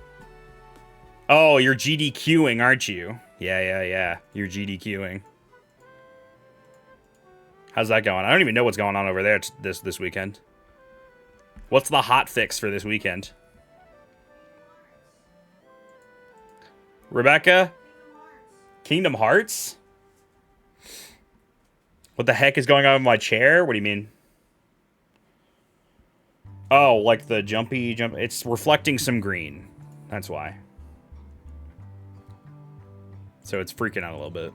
Oh, you're GDQing, aren't you? Yeah. You're GDQing. How's that going? I don't even know what's going on over there this weekend. What's the hot fix for this weekend? Rebecca? Kingdom Hearts? What the heck is going on with my chair? What do you mean? Oh, like the jumpy jump. It's reflecting some green. That's why. So it's freaking out a little bit.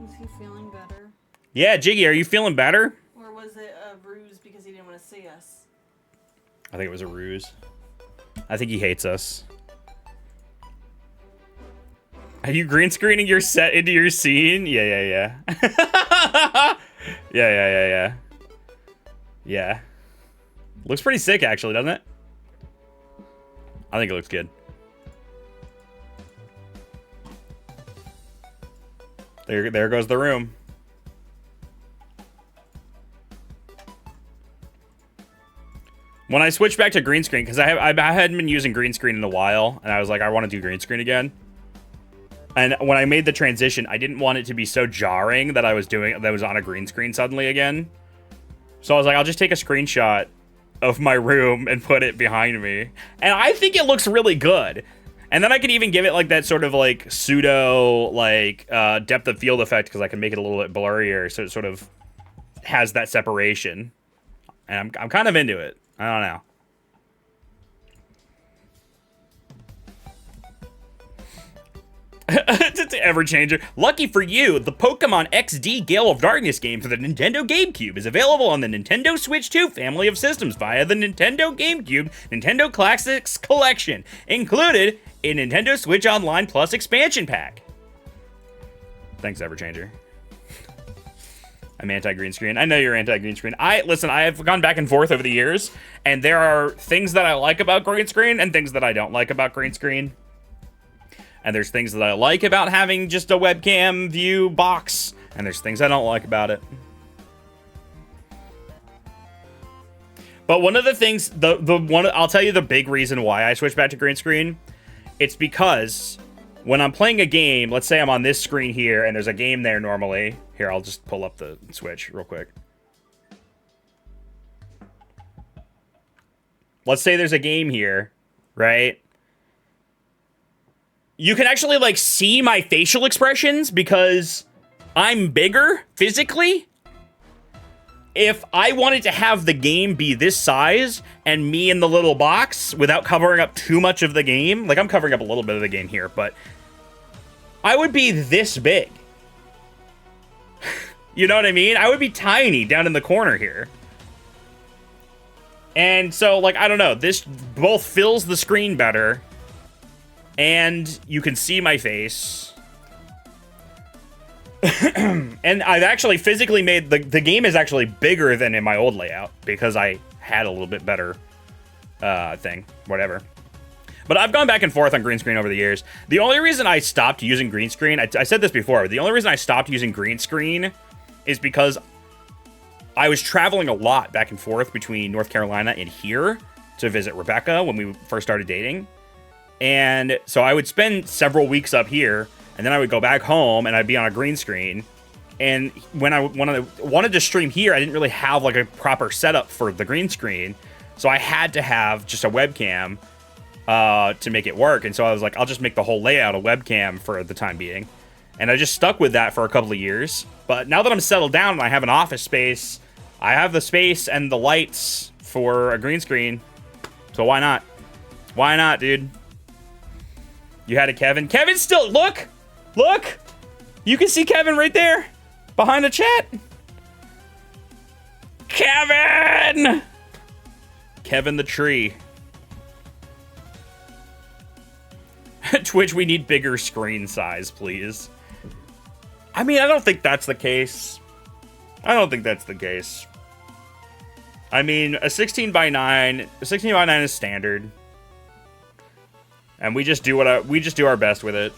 Is he feeling better? Yeah, Jiggy, are you feeling better? Or was it a ruse because he didn't want to see us? I think it was a ruse. I think he hates us. Are you green screening your set into your scene? Yeah. Yeah. Looks pretty sick, actually, doesn't it? I think it looks good. There goes the room. When I switched back to green screen, because I hadn't been using green screen in a while, and I was like, I want to do green screen again. And when I made the transition, I didn't want it to be so jarring that I was on a green screen suddenly again. So I was like, I'll just take a screenshot of my room and put it behind me. And I think it looks really good. And then I could even give it like that sort of like pseudo like depth of field effect, because I can make it a little bit blurrier, so it sort of has that separation. And I'm kind of into it. I don't know. Ever changer. Lucky for you, the Pokemon XD Gale of Darkness game for the Nintendo GameCube is available on the Nintendo Switch 2 family of systems via the Nintendo GameCube Nintendo Classics Collection, included a Nintendo Switch Online Plus expansion pack. Thanks, Everchanger. I'm anti-green screen. I know you're anti-green screen. Listen, I have gone back and forth over the years, and there are things that I like about green screen and things that I don't like about green screen. And there's things that I like about having just a webcam view box, and there's things I don't like about it. But one of the things, I'll tell you the big reason why I switched back to green screen. It's because when I'm playing a game, let's say I'm on this screen here, and there's a game there normally. Here, I'll just pull up the Switch real quick. Let's say there's a game here, right? You can actually, like, see my facial expressions because I'm bigger physically. If I wanted to have the game be this size and me in the little box without covering up too much of the game, like I'm covering up a little bit of the game here, but I would be this big. You know what I mean? I would be tiny down in the corner here. And so, like, I don't know. This both fills the screen better, and you can see my face. And I've actually physically made... The game is actually bigger than in my old layout, because I had a little bit better thing. Whatever. But I've gone back and forth on green screen over the years. The only reason I stopped using green screen... I said this before, but the only reason I stopped using green screen is because I was traveling a lot back and forth between North Carolina and here to visit Rebecca when we first started dating. And so I would spend several weeks up here, and then I would go back home and I'd be on a green screen. And when I wanted to stream here, I didn't really have like a proper setup for the green screen. So I had to have just a webcam to make it work. And so I was like, I'll just make the whole layout a webcam for the time being. And I just stuck with that for a couple of years. But now that I'm settled down and I have an office space, I have the space and the lights for a green screen. So why not? Why not, dude? You had a Kevin. Kevin still... Look! Look! You can see Kevin right there. Behind the chat. Kevin! Kevin the tree. Twitch, we need bigger screen size, please. I mean, I don't think that's the case. I don't think that's the case. I mean, a 16:9 is standard. And we just do our best with it.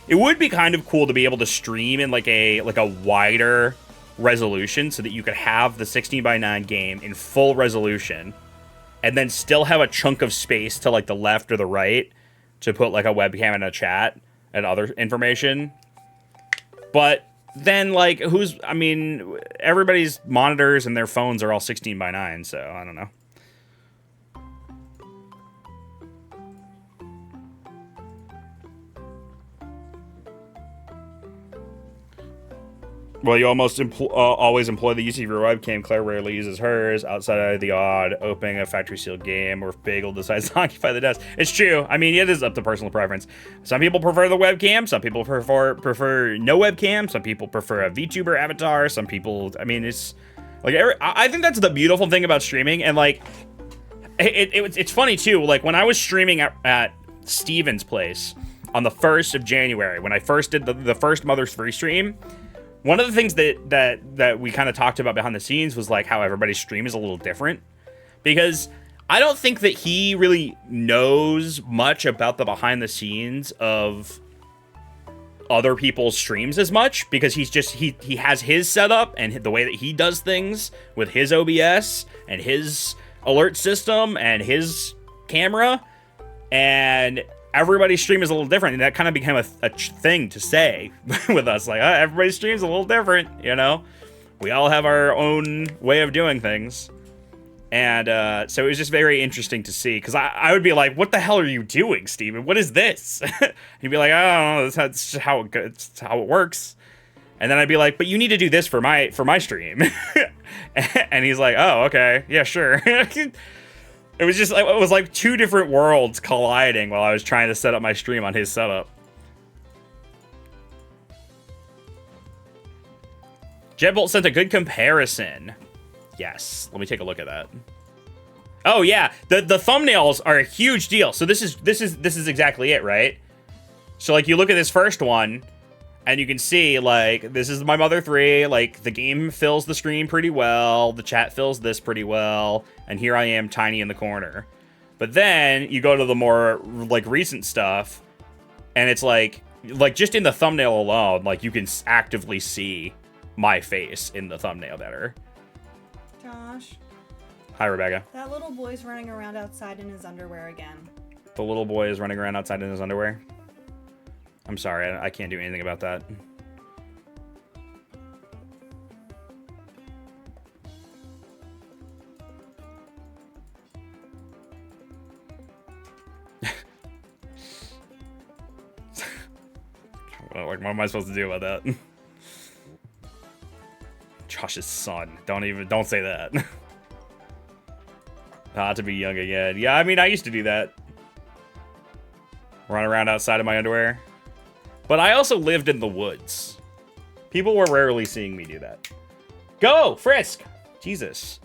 It would be kind of cool to be able to stream in like a wider resolution so that you could have the 16:9 game in full resolution and then still have a chunk of space to like the left or the right to put like a webcam and a chat and other information. But then like everybody's monitors and their phones are all 16:9, so I don't know. Well, you almost always employ the use of your webcam. Claire rarely uses hers outside of the odd opening a factory sealed game or if Bagel decides to occupy the desk. It's true. I mean, it is up to personal preference. Some people prefer the webcam. Some people prefer no webcam. Some people prefer a VTuber avatar. Some people, I mean, it's like I think that's the beautiful thing about streaming. And like, it's funny too. Like when I was streaming at Steven's place on the 1st of January, when I first did the first Mother's Free stream. One of the things that we kind of talked about behind the scenes was like how everybody's stream is a little different, because I don't think that he really knows much about the behind the scenes of other people's streams as much, because he has his setup and the way that he does things with his OBS and his alert system and his camera, and everybody's stream is a little different, and that kind of became a thing to say with us. Like, everybody's stream is a little different, you know? We all have our own way of doing things. And so it was just very interesting to see, because I would be like, what the hell are you doing, Steven? What is this? He'd be like, I don't know, that's how it works. And then I'd be like, but you need to do this for my stream. And he's like, oh, okay, yeah, sure. It was like two different worlds colliding while I was trying to set up my stream on his setup. Jetbolt sent a good comparison. Yes, let me take a look at that. Oh yeah, the thumbnails are a huge deal. So this is exactly it, right? So like you look at this first one, and you can see, like, this is my Mother 3, like, the game fills the screen pretty well, the chat fills this pretty well, and here I am tiny in the corner. But then, you go to the more, like, recent stuff, and it's like just in the thumbnail alone, like, you can actively see my face in the thumbnail better. Josh. Hi, Rebecca. That little boy's running around outside in his underwear again. The little boy is running around outside in his underwear? I'm sorry, I can't do anything about that. Well, like, what am I supposed to do about that? Josh's son. Don't say that. Not to be young again. Yeah, I mean, I used to do that. Run around outside of my underwear. But I also lived in the woods. People were rarely seeing me do that. Go, Frisk! Jesus.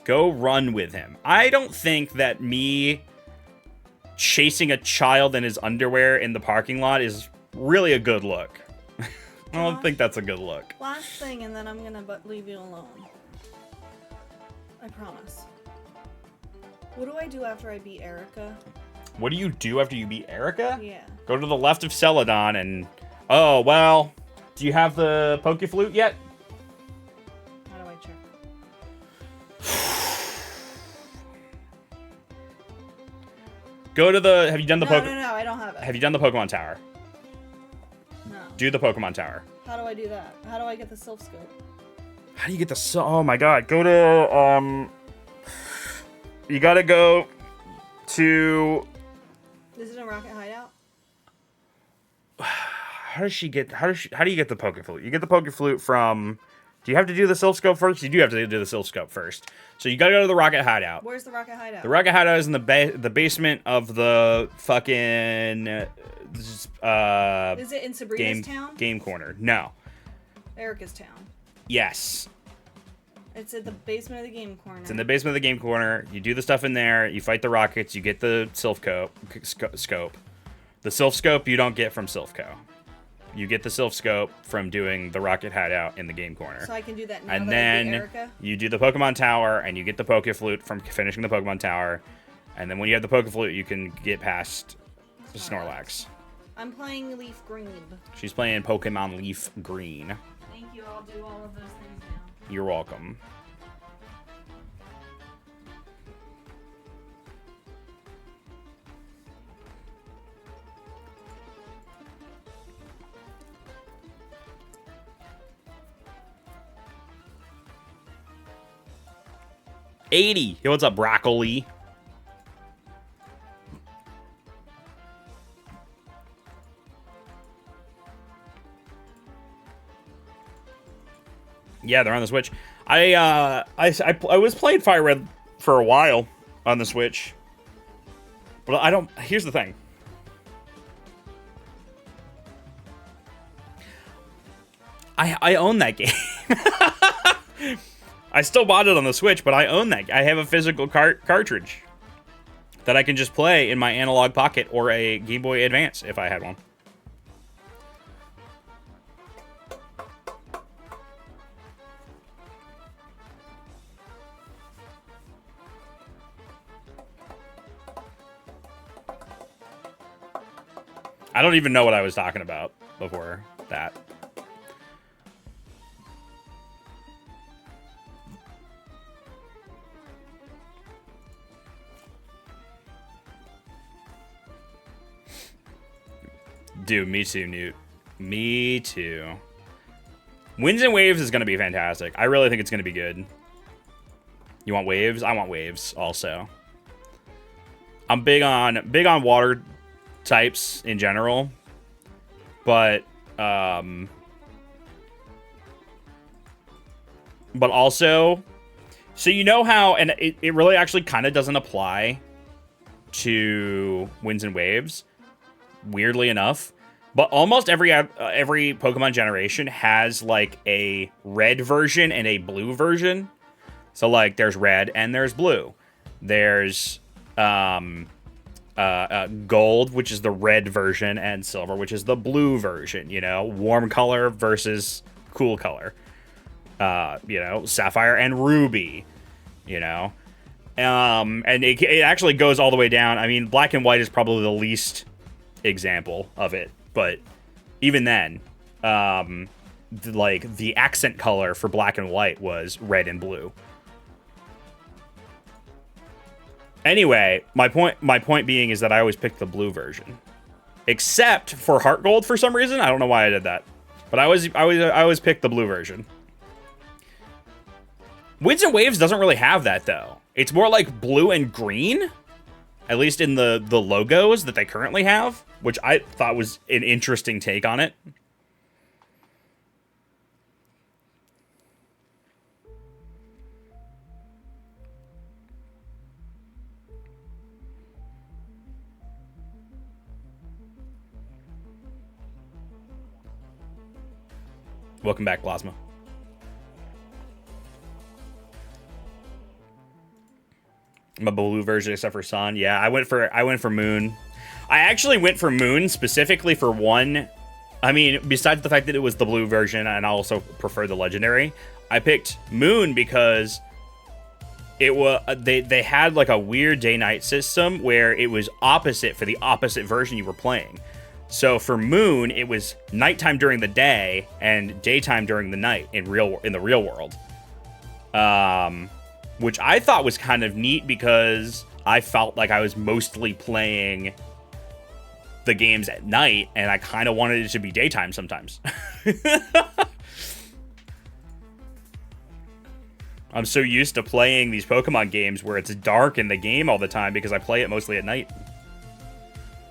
Go run with him. I don't think that me chasing a child in his underwear in the parking lot is really a good look. I don't think that's a good look. Last thing, and then I'm gonna leave you alone. I promise. What do I do after I beat Erica? What do you do after you beat Erica? Yeah. Go to the left of Celadon and... Oh, well... Do you have the Pokeflute yet? How do I check? Go to the... Have you done the No, I don't have it. Have you done the Pokemon Tower? No. Do the Pokemon Tower. How do I do that? How do I get the Sylph Scope? How do you get the... Oh my god. Go to... You gotta go to... Is it a Rocket Hideout? How do you get the Pokeflute? You get the Pokeflute from... Do you have to do the Sylph Scope first? You do have to do the Sylph Scope first. So you gotta go to the Rocket Hideout. Where's the Rocket Hideout? The Rocket Hideout is in the basement of the fucking... Is it in Sabrina's town? Game Corner. No. Erica's town. Yes. It's at the basement of the Game Corner. It's in the basement of the Game Corner. You do the stuff in there. You fight the rockets. You get the Sylph Scope. The Sylph Scope you don't get from Sylphco. You get the Sylph Scope from doing the Rocket Hideout in the game corner. So I can do that now And that I beat then Erica? you do the Pokemon Tower, and you get the Poke Flute from finishing the Pokemon Tower. And then when you have the Poke Flute, you can get past the Snorlax. I'm playing Leaf Green. She's playing Pokemon Leaf Green. Thank you. I'll do all of those things now. You're welcome. $80. Hey, what's up, broccoli? Yeah, they're on the Switch. I was playing Fire Red for a while on the Switch, but I don't. Here's the thing. I own that game. I still bought it on the Switch, but I own that. I have a physical cartridge that I can just play in my Analog Pocket or a Game Boy Advance if I had one. I don't even know what I was talking about before that. Dude, me too, Newt. Me too. Winds and Waves is going to be fantastic. I really think it's going to be good. You want Waves? I want Waves also. I'm big on water types in general, but also, so you know how, and it really actually kind of doesn't apply to Winds and Waves, weirdly enough, but almost every Pokemon generation has like a red version and a blue version. So like there's red and there's blue. There's gold, which is the red version, and silver, which is the blue version, you know, warm color versus cool color, you know, sapphire and ruby, you know, and it actually goes all the way down. I mean, black and white is probably the least example of it, but even then, like the accent color for black and white was red and blue. Anyway, my point being is that I always picked the blue version, except for Heart Gold for some reason. I don't know why I did that, but I always picked the blue version. Winds and Waves doesn't really have that though. It's more like blue and green, at least in the logos that they currently have, which I thought was an interesting take on it. Welcome back, Plasma. My blue version except for Sun. Yeah, I went for Moon. I actually went for Moon specifically for one. I mean, besides the fact that it was the blue version, and I also prefer the legendary, I picked Moon because it was they had like a weird day-night system where it was opposite for the opposite version you were playing. So for Moon, it was nighttime during the day and daytime during the night in the real world. Which I thought was kind of neat because I felt like I was mostly playing the games at night and I kind of wanted it to be daytime sometimes. I'm so used to playing these Pokemon games where it's dark in the game all the time because I play it mostly at night.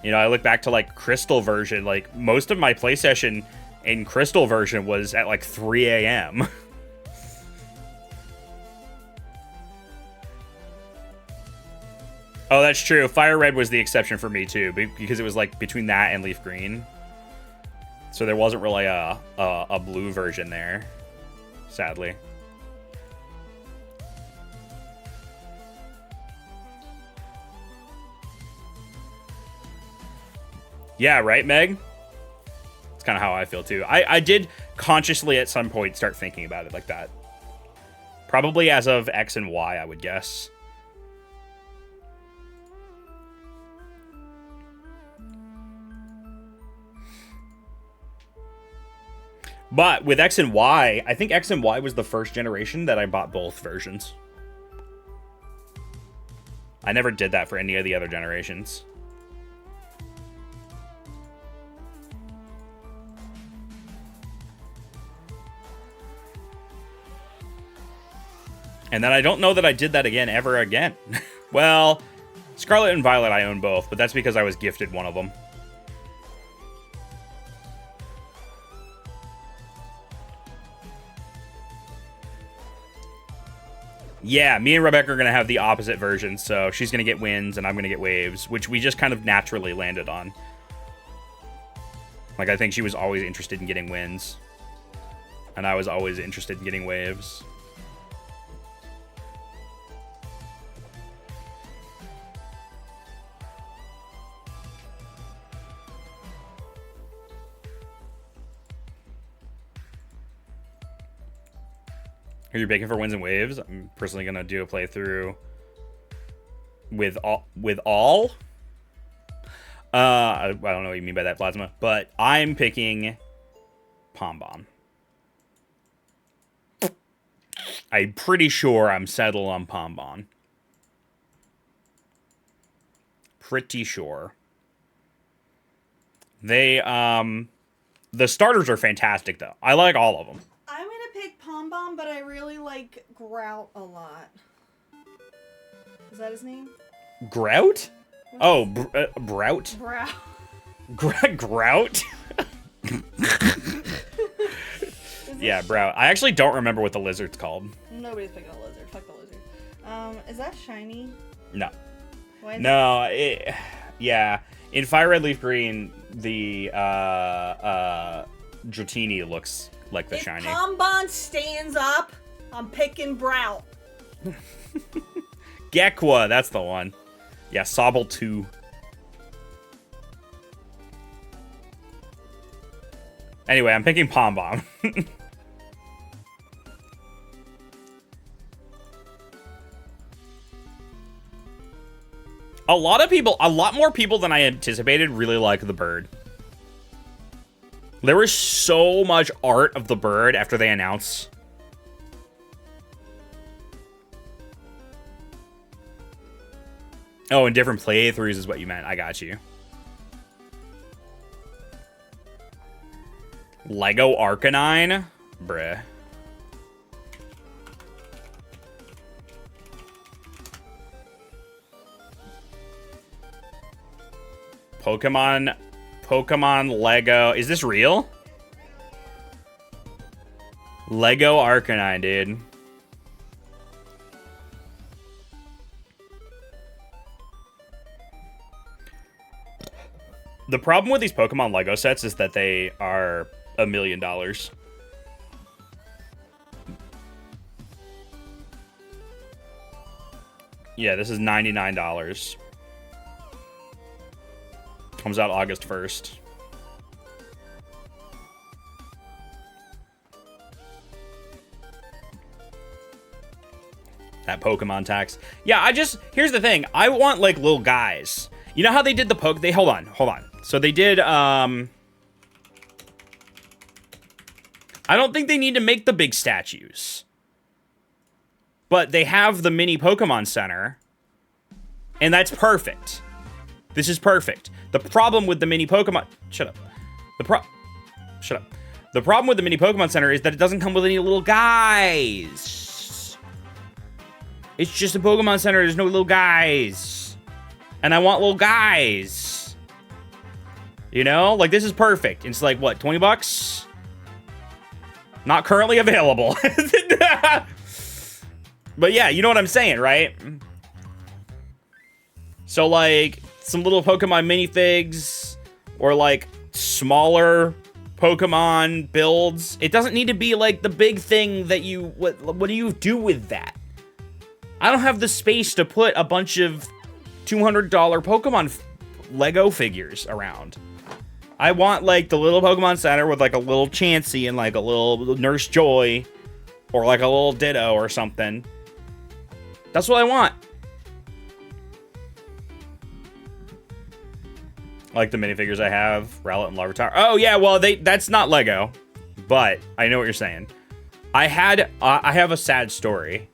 You know, I look back to like Crystal version, like most of my play session in Crystal version was at like 3 a.m. Oh, that's true. Fire Red was the exception for me too, because it was like between that and Leaf Green. So there wasn't really a blue version there, sadly. Yeah, right, Meg? It's kind of how I feel, too. I did consciously at some point start thinking about it like that. Probably as of X and Y, I would guess. But with X and Y, I think X and Y was the first generation that I bought both versions. I never did that for any of the other generations. And then I don't know that I did that again ever again. Well, Scarlet and Violet I own both, but that's because I was gifted one of them. Yeah, me and Rebecca are going to have the opposite version, so she's going to get winds and I'm going to get waves, which we just kind of naturally landed on. Like, I think she was always interested in getting winds, and I was always interested in getting waves. Are you baking for winds and waves? I'm personally gonna do a playthrough with all. I don't know what you mean by that, Plasma, but I'm picking Pom Bomb. I'm pretty sure I'm settled on Pom Bomb. Pretty sure. They the starters are fantastic though. I like all of them. I'm gonna pick Pom Bomb, but I really like Grout a lot. Is that his name? Grout? Oh, Brout? Grout. Grout? Yeah, Brout. I actually don't remember what the lizard's called. Nobody's picking a lizard. Fuck the lizard. Is that shiny? No. Why is No, yeah. In Fire Red Leaf Green, the Dratini looks like the shiny. If Pom Bomb stands up, I'm picking Brout. Gekwa, that's the one. Yeah, Sobble 2. Anyway, I'm picking Pom Bomb. A lot more people than I anticipated really like the bird. There was so much art of the bird after they announced. Oh, and different playthroughs is what you meant. I got you. Lego Arcanine? Bruh. Pokemon Lego. Is this real? Lego Arcanine, dude. The problem with these Pokemon Lego sets is that they are $1 million. Yeah, this is $99. Comes out August 1st. That Pokemon tax. Yeah, here's the thing. I want, like, little guys. You know how they did the hold on. So they did, I don't think they need to make the big statues. But they have the mini Pokemon Center. And that's perfect. This is perfect. The problem with the mini Pokemon... Shut up. Shut up. The problem with the mini Pokemon Center is that it doesn't come with any little guys. It's just a Pokemon Center. There's no little guys. And I want little guys. You know? Like, this is perfect. It's like, what, 20 bucks? Not currently available. But yeah, you know what I'm saying, right? So, like, some little Pokemon minifigs, or, like, smaller Pokemon builds. It doesn't need to be, like, the big thing that you... What do you do with that? I don't have the space to put a bunch of $200 Pokemon Lego figures around. I want, like, the little Pokemon Center with, like, a little Chansey and, like, a little Nurse Joy. Or, like, a little Ditto or something. That's what I want. I like the minifigures I have. Rowlet and Larvitar. Oh, yeah, well, that's not Lego. But I know what you're saying. I have a sad story.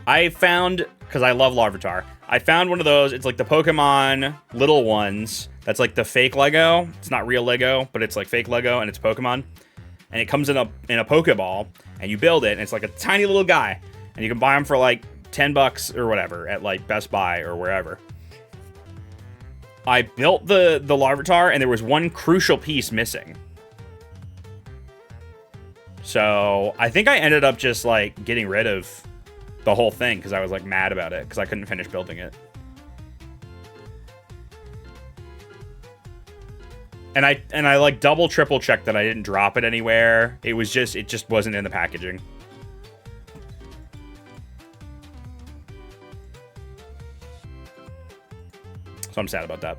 I found, because I love Larvitar, I found one of those. It's like the Pokemon little ones. That's like the fake Lego. It's not real Lego, but it's like fake Lego, and it's Pokemon. And it comes in a Pokeball, and you build it, and it's like a tiny little guy. And you can buy them for like $10 or whatever at like Best Buy or wherever. I built the Larvitar, and there was one crucial piece missing. So I think I ended up just like getting rid of the whole thing because I was like mad about it because I couldn't finish building it. And I like double triple checked that I didn't drop it anywhere. It just wasn't in the packaging. So I'm sad about that.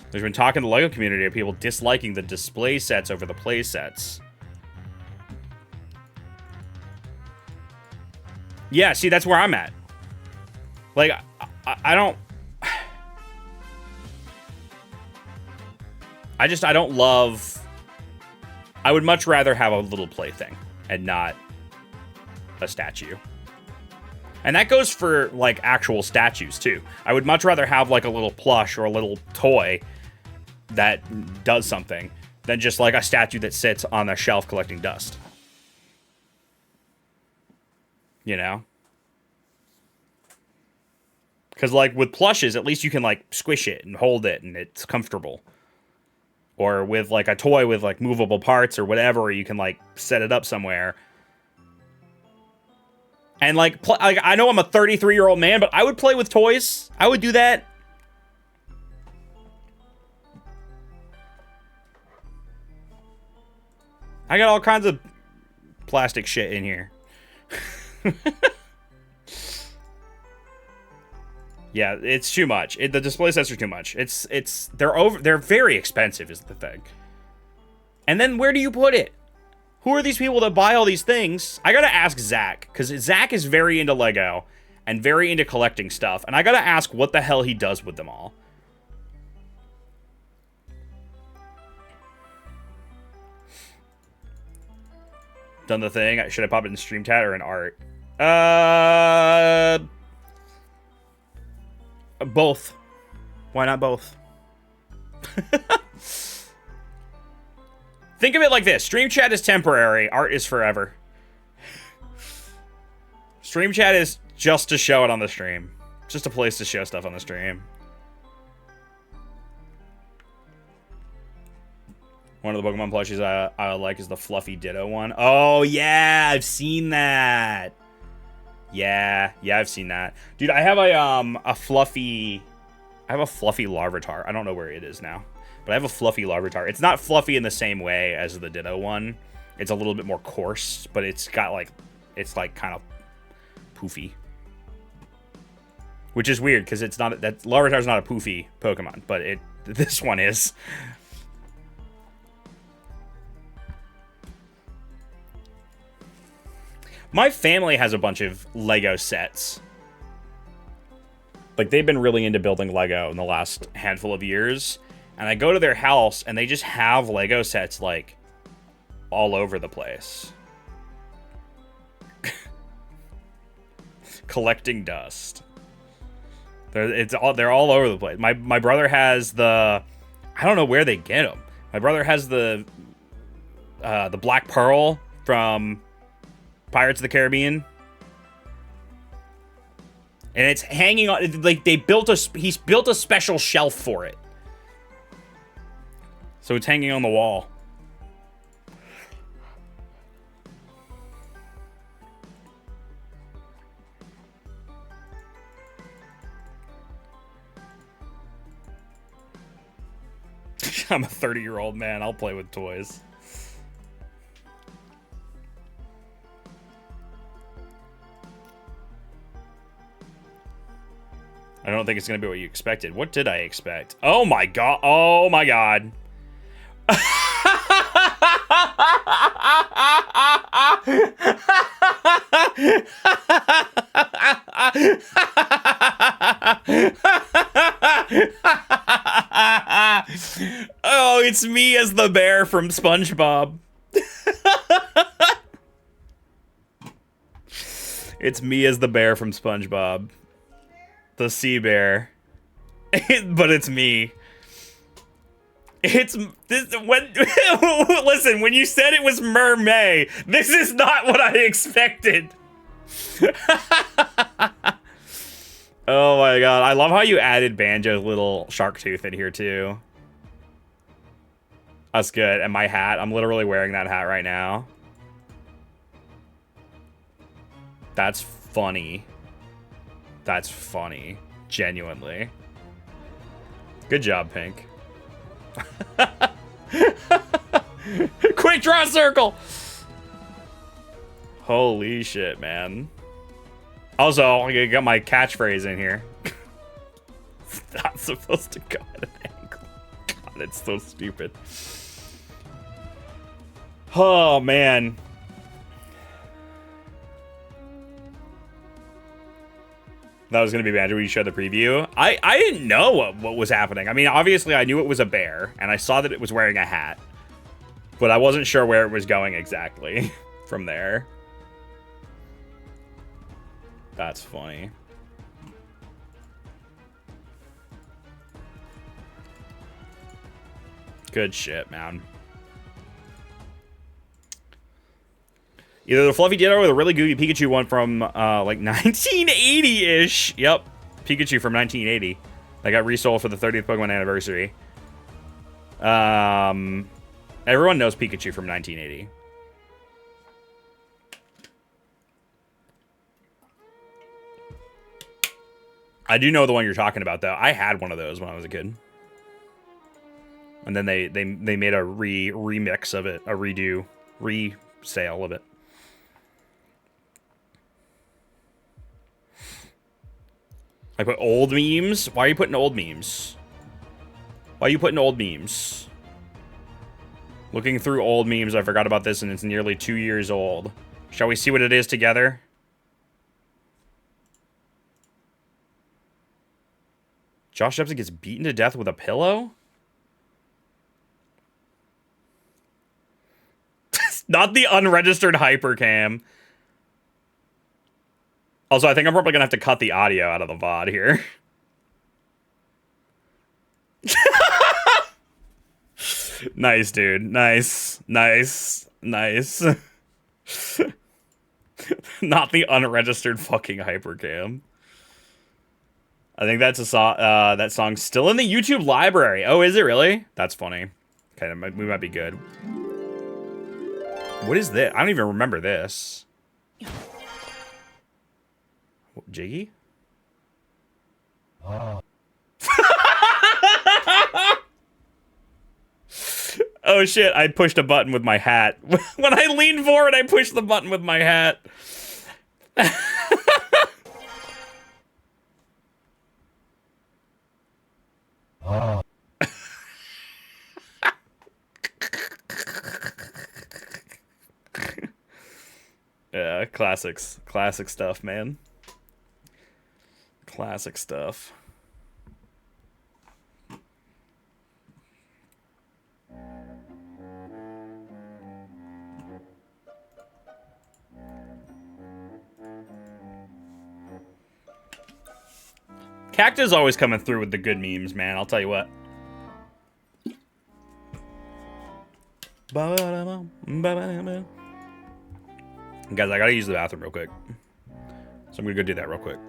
There's been talk in the LEGO community of people disliking the display sets over the play sets. Yeah, see, that's where I'm at. Like, I don't... I don't love... I would much rather have a little plaything and not a statue. And that goes for, like, actual statues, too. I would much rather have, like, a little plush or a little toy that does something than just, like, a statue that sits on a shelf collecting dust. You know? Because, like, with plushes, at least you can, like, squish it and hold it, and it's comfortable. Or with, like, a toy with, like, movable parts or whatever, you can, like, set it up somewhere. And, like, I know I'm a 33-year-old man, but I would play with toys. I would do that. I got all kinds of plastic shit in here. Yeah, it's too much. The display sets are too much. They're very expensive is the thing. And then where do you put it? Who are these people that buy all these things? I gotta ask Zach, because Zach is very into Lego and very into collecting stuff. And I gotta ask what the hell he does with them all. Done the thing. Should I pop it in stream chat or in art? Both. Why not both? Think of it like this. Stream chat is temporary. Art is forever. Stream chat is just to show it on the stream. Just a place to show stuff on the stream. One of the Pokemon plushies I like is the Fluffy Ditto one. Oh, yeah. I've seen that. Yeah, I've seen that. Dude, I have a fluffy Larvitar. I don't know where it is now. But I have a fluffy Larvitar. It's not fluffy in the same way as the Ditto one. It's a little bit more coarse, but it's got like, it's like kind of poofy. Which is weird because it's not, that Larvitar's not a poofy Pokemon, but this one is. My family has a bunch of Lego sets. Like, they've been really into building Lego in the last handful of years. And I go to their house, and they just have Lego sets, like, all over the place. Collecting dust. They're all over the place. My brother has the... I don't know where they get them. My brother has the Black Pearl from Pirates of the Caribbean. And it's hanging on... Like, he's built a special shelf for it. So it's hanging on the wall. I'm a 30-year-old man. I'll play with toys. I don't think it's gonna be what you expected. What did I expect? Oh my god. Oh my god. Oh, it's me as the bear from SpongeBob. It's me as the bear from SpongeBob. The sea bear. But it's me. It's this when listen, when you said it was Mermay, this is not what I expected. Oh my god, I love how you added Banjo's little shark tooth in here too. That's good. And my hat, I'm literally wearing that hat right now. That's funny. That's funny. Genuinely. Good job, Pink. Quick draw circle! Holy shit, man. Also, I got my catchphrase in here. It's not supposed to go at an angle. God, it's so stupid. Oh, man. That was going to be Banjo when you showed the preview. I didn't know what was happening. I mean, obviously, I knew it was a bear, and I saw that it was wearing a hat. But I wasn't sure where it was going exactly from there. That's funny. Good shit, man. Either the Fluffy Ditto or the really goofy Pikachu one from, like, 1980-ish. Yep. Pikachu from 1980. That got resold for the 30th Pokemon anniversary. Everyone knows Pikachu from 1980. I do know the one you're talking about, though. I had one of those when I was a kid. And then they made a remix of it. A resale of it. I put old memes? Why are you putting old memes? Why are you putting old memes? Looking through old memes, I forgot about this and it's nearly 2 years old. Shall we see what it is together? Josh Jepson gets beaten to death with a pillow? Not the unregistered hypercam. Also, I think I'm probably gonna have to cut the audio out of the VOD here. Nice, dude. Nice. Nice. Nice. Not the unregistered fucking hypercam. I think that's a that song's still in the YouTube library. Oh, is it really? That's funny. Okay, we might be good. What is this? I don't even remember this. What, Jiggy? Oh shit, I pushed a button with my hat. When I leaned forward, I pushed the button with my hat. Yeah, classics. Classic stuff, man. Classic stuff. Cactus always coming through with the good memes, man. I'll tell you what. Guys, I gotta use the bathroom real quick. So I'm gonna go do that real quick.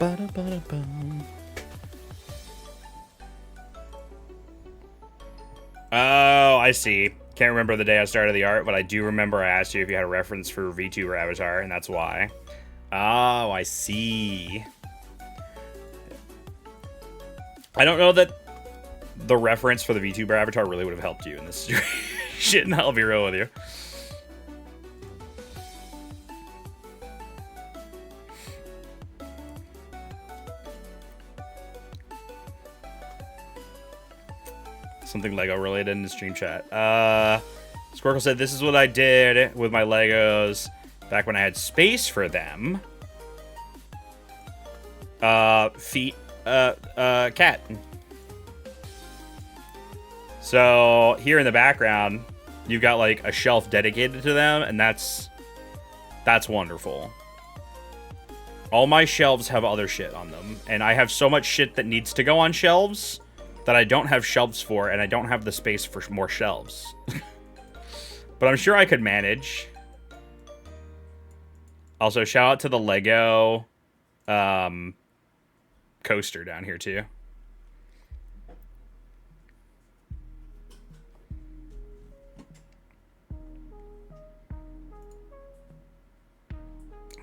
Ba-da-ba-da-bum. Oh, I see. Can't remember the day I started the art, but I do remember I asked you if you had a reference for VTuber avatar, and that's why. Oh, I see. I don't know that the reference for the VTuber avatar really would have helped you in this situation. I'll be real with you. Something Lego related in the stream chat. Squircle said, this is what I did with my Legos back when I had space for them. Cat. So here in the background, you've got like a shelf dedicated to them, and that's wonderful. All my shelves have other shit on them, and I have so much shit that needs to go on shelves that I don't have shelves for, and I don't have the space for more shelves. But I'm sure I could manage. Also, shout out to the Lego coaster down here, too.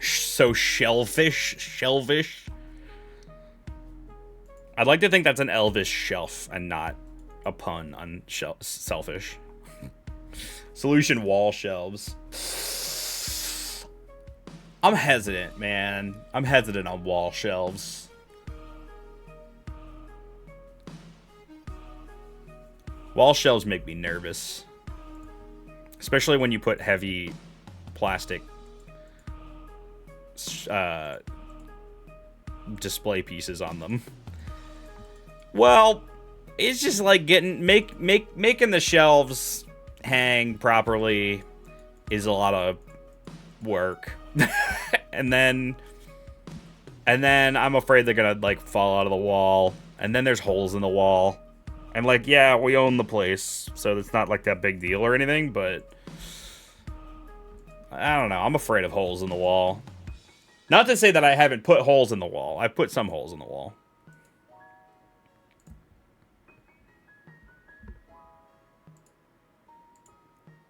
So shelvish. I'd like to think that's an elvish shelf and not a pun on selfish. Solution wall shelves. I'm hesitant, man. I'm hesitant on wall shelves. Wall shelves make me nervous. Especially when you put heavy plastic display pieces on them. Well, it's just like making the shelves hang properly is a lot of work. and then I'm afraid they're gonna like fall out of the wall, and then there's holes in the wall. And like, yeah, we own the place, so it's not like that big deal or anything, but I don't know. I'm afraid of holes in the wall. Not to say that I haven't put holes in the wall. I've put some holes in the wall.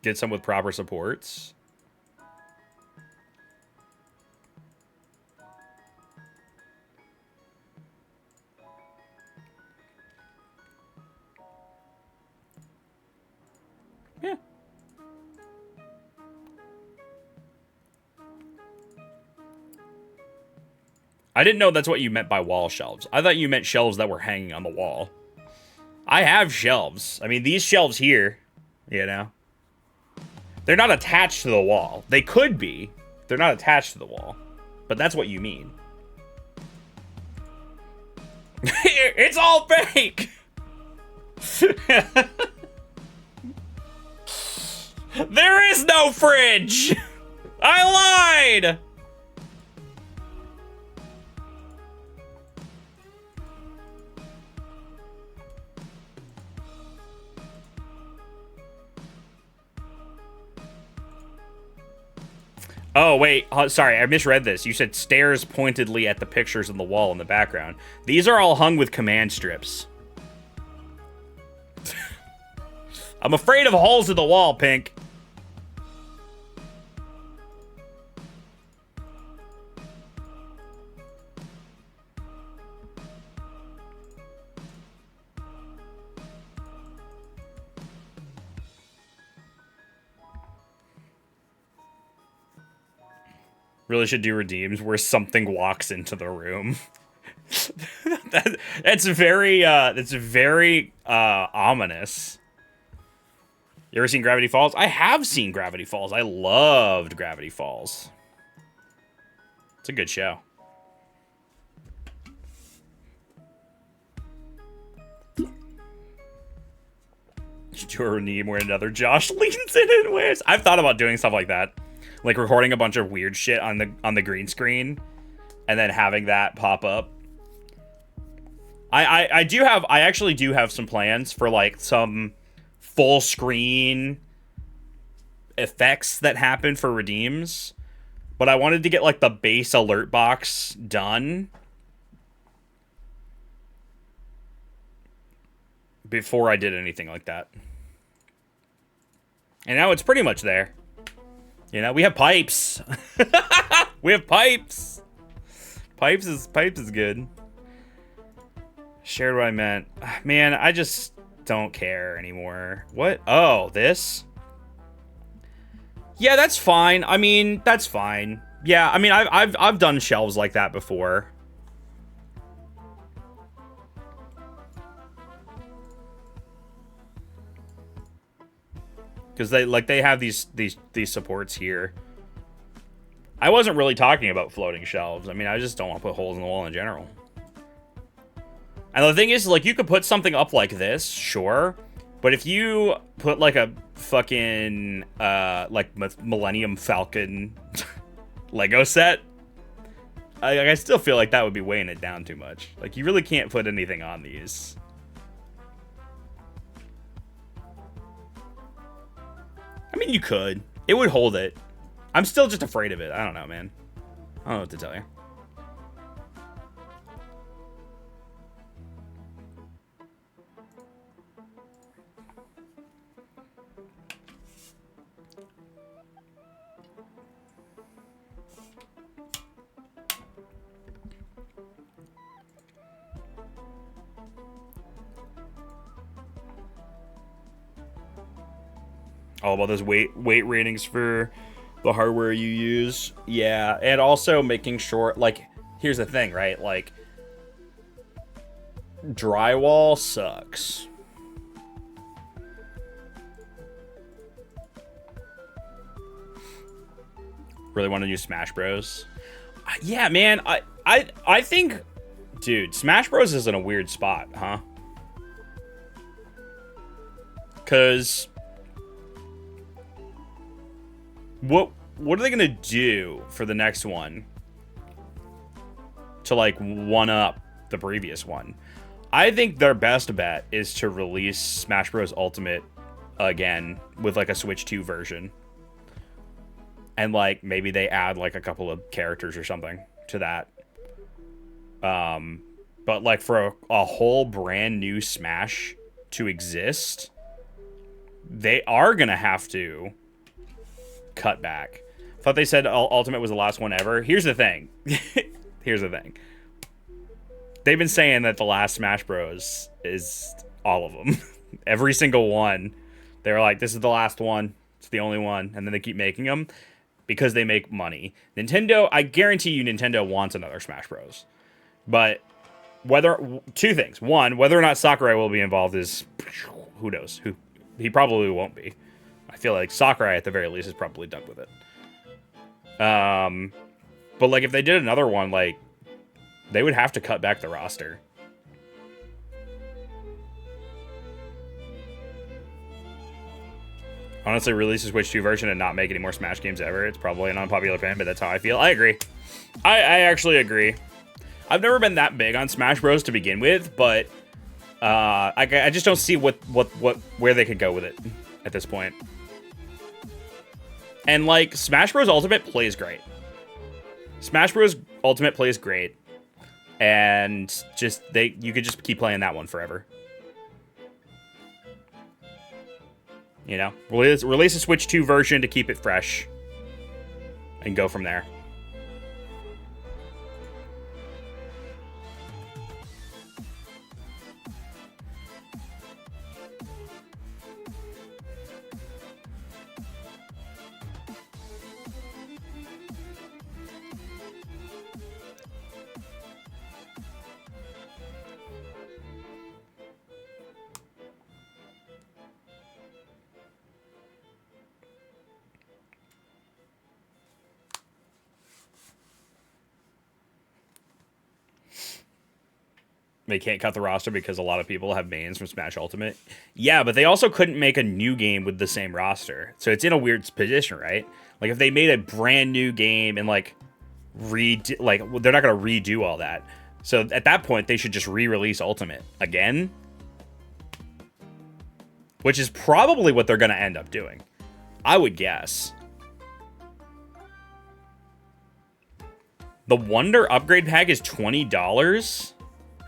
Get some with proper supports. Yeah. I didn't know that's what you meant by wall shelves. I thought you meant shelves that were hanging on the wall. I have shelves. I mean, these shelves here, you know, they're not attached to the wall. They could be. They're not attached to the wall. But that's what you mean. It's all fake! There is no fridge! I lied! Oh, wait. Sorry, I misread this. You said stares pointedly at the pictures on the wall in the background. These are all hung with command strips. I'm afraid of holes in the wall, Pink. Really should do redeems where something walks into the room. That's very ominous. You ever seen Gravity Falls? I have seen Gravity Falls. I loved Gravity Falls. It's a good show. Do a redeem where another Josh leans in and wins. I've thought about doing stuff like that. Like recording a bunch of weird shit on the green screen and then having that pop up. I actually do have some plans for like some full screen effects that happen for redeems, but I wanted to get like the base alert box done before I did anything like that. And now it's pretty much there. You know, we have pipes. We have pipes. Pipes is good. Shared what I meant. Man, I just don't care anymore. What? Oh, this? Yeah, that's fine. I mean, that's fine. Yeah, I mean, I've done shelves like that before. Because they have these supports here. I wasn't really talking about floating shelves. I mean, I just don't want to put holes in the wall in general. And the thing is, like, you could put something up like this, sure. But if you put, like, a fucking, like, Millennium Falcon Lego set, I still feel like that would be weighing it down too much. Like, you really can't put anything on these. I mean, you could. It would hold it. I'm still just afraid of it. I don't know, man. I don't know what to tell you. All about those weight ratings for the hardware you use. Yeah, and also making sure, like, here's the thing, right? Like, drywall sucks. Really want to use Smash Bros? Yeah, man, I think, dude, Smash Bros is in a weird spot, huh? Because what are they gonna do for the next one to, like, one up the previous one? I think their best bet is to release Smash Bros. Ultimate again with, like, a Switch 2 version. And, like, maybe they add, like, a couple of characters or something to that. But, like, for a whole brand new Smash to exist, they are gonna have to cut back. Thought they said Ultimate was the last one ever. Here's the thing. Here's the thing. They've been saying that the last Smash Bros. Is all of them. Every single one. They were like, this is the last one. It's the only one. And then they keep making them because they make money. Nintendo, I guarantee you Nintendo wants another Smash Bros. But two things. One, whether or not Sakurai will be involved is, who knows? He probably won't be. I feel like Sakurai, at the very least, is probably done with it. But, like, if they did another one, like, they would have to cut back the roster. Honestly, release a Switch 2 version and not make any more Smash games ever. It's probably an unpopular opinion, but that's how I feel. I agree. I actually agree. I've never been that big on Smash Bros. To begin with, but I just don't see where they could go with it at this point. And, like, Smash Bros. Ultimate plays great. Smash Bros. Ultimate plays great. And just, you could just keep playing that one forever. You know? Release a Switch 2 version to keep it fresh. And go from there. They can't cut the roster because a lot of people have mains from Smash Ultimate. Yeah, but they also couldn't make a new game with the same roster. So it's in a weird position, right? Like, if they made a brand new game and, like, they're not going to redo all that. So at that point, they should just re-release Ultimate again. Which is probably what they're going to end up doing. I would guess. The Wonder upgrade pack is $20?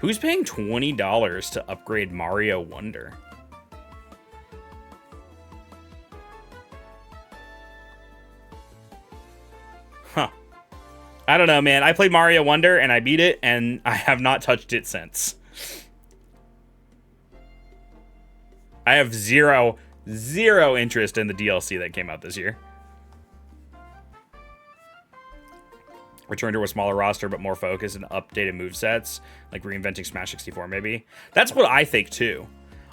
Who's paying $20 to upgrade Mario Wonder? Huh. I don't know, man. I played Mario Wonder and I beat it, and I have not touched it since. I have zero interest in the DLC that came out this year. Return to a smaller roster, but more focus and updated movesets, like reinventing Smash 64, maybe. That's what I think, too.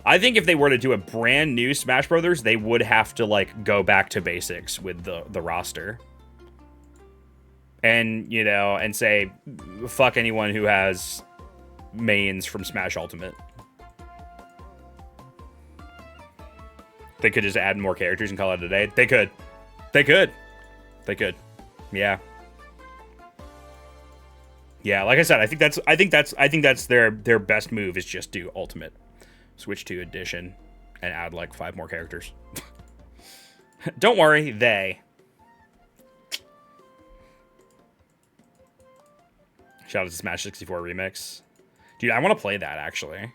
I think if they were to do a brand new Smash Brothers, they would have to, like, go back to basics with the roster. And, you know, and say, fuck anyone who has mains from Smash Ultimate. They could just add more characters and call it a day. They could. They could. They could. Yeah. Yeah, like I said, I think that's their best move is just do Ultimate. Switch to Edition and add like 5 more characters. Don't worry, they. Shout out to Smash 64 Remix. Dude, I want to play that actually.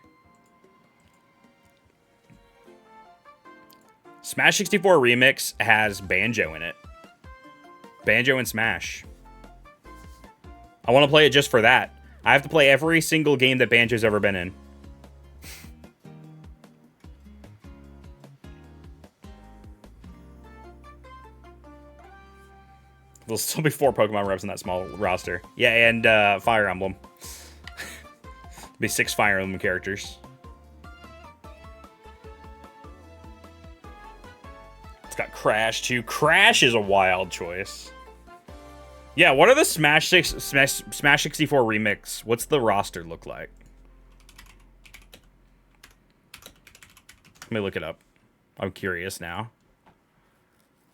Smash 64 Remix has Banjo in it. Banjo and Smash. I want to play it just for that. I have to play every single game that Banjo's ever been in. There'll still be 4 Pokemon reps in that small roster. Yeah, and Fire Emblem. Be 6 Fire Emblem characters. It's got Crash too. Crash is a wild choice. Yeah, what are the Smash 64 Remix? What's the roster look like? Let me look it up. I'm curious now.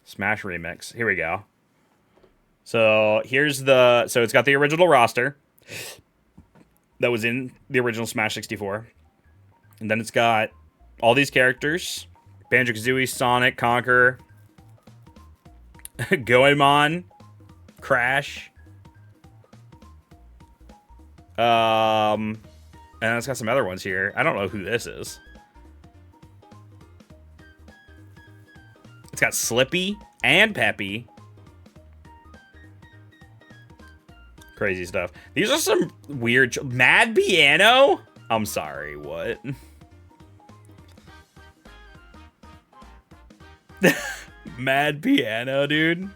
Smash Remix. Here we go. So here's the... So it's got the original roster that was in the original Smash 64. And then it's got all these characters. Banjo-Kazooie, Sonic, Conquer, Goemon, Crash. And it's got some other ones here. I don't know who this is. It's got Slippy and Peppy. Crazy stuff. These are some weird... Mad Piano? I'm sorry, what? Mad Piano, dude.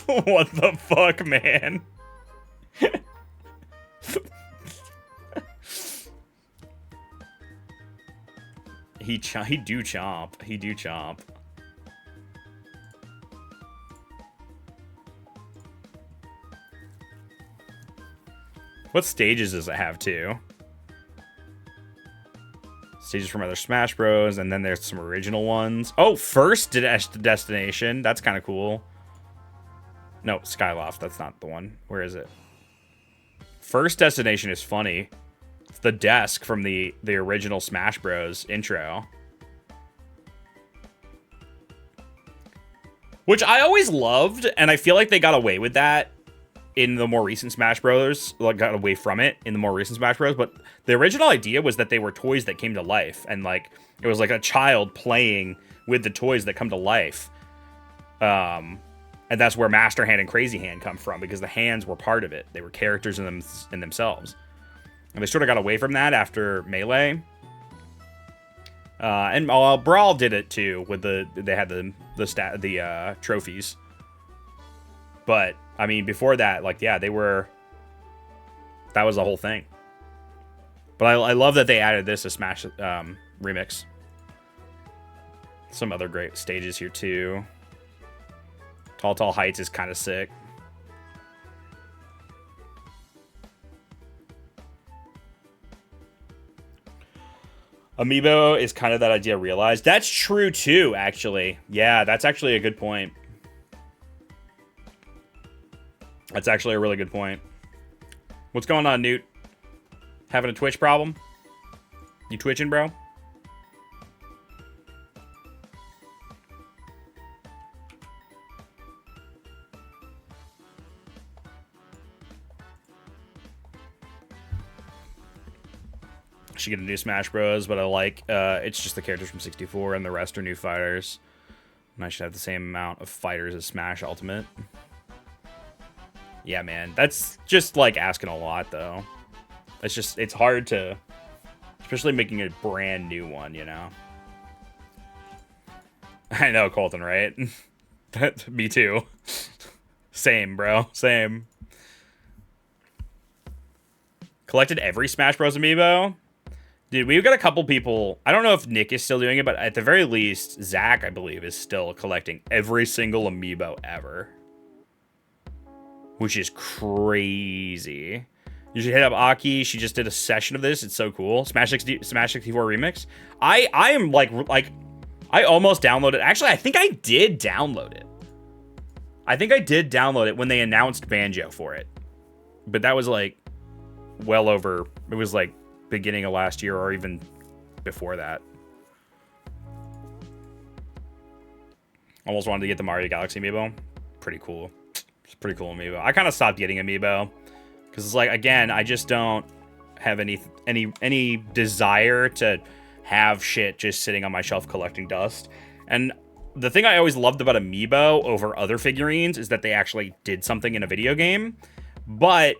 What the fuck, man? He do chomp. He do chomp. What stages does it have, too? Stages from other Smash Bros. And then there's some original ones. Oh, first destination. That's kind of cool. No, Skyloft. That's not the one. Where is it? First destination is funny. It's the desk from the original Smash Bros. Intro. Which I always loved, and I feel like they got away with that in the more recent Smash Bros. Like, got away from it in the more recent Smash Bros. But the original idea was that they were toys that came to life. And, like, it was like a child playing with the toys that come to life. And that's where Master Hand and Crazy Hand come from, because the hands were part of it. They were characters in themselves. And they sort of got away from that after Melee. And Brawl did it, too, with they had the trophies. But, I mean, before that, like, yeah, that was the whole thing. But I love that they added this to Smash Remix. Some other great stages here, too. Tall Heights is kind of sick. Amiibo is kind of that idea realized. That's true, too, actually. Yeah, that's actually a good point. That's actually a really good point. What's going on, Newt? Having a Twitch problem? You twitching, bro? should get a new Smash Bros, but I like it's just the characters from 64 and the rest are new fighters. And I should have the same amount of fighters as Smash Ultimate. Yeah, man, that's just like asking a lot, though. It's hard to, especially making a brand new one, you know. I know, Colton, right? Me too. Same, bro. Same. Collected every Smash Bros. Amiibo? Dude, we've got a couple people. I don't know if Nick is still doing it, but at the very least, Zach, I believe, is still collecting every single Amiibo ever. Which is crazy. You should hit up Aki. She just did a session of this. It's so cool. Smash 64 Remix. I am like, I almost downloaded. Actually, I think I did download it. I think I did download it when they announced Banjo for it. But that was like well over, it was like beginning of last year or even before that. Almost wanted to get the Mario Galaxy Amiibo. Pretty cool. It's pretty cool Amiibo. I kind of stopped getting Amiibo because it's like, again, I just don't have any desire to have shit just sitting on my shelf collecting dust. And the thing I always loved about Amiibo over other figurines is that they actually did something in a video game. But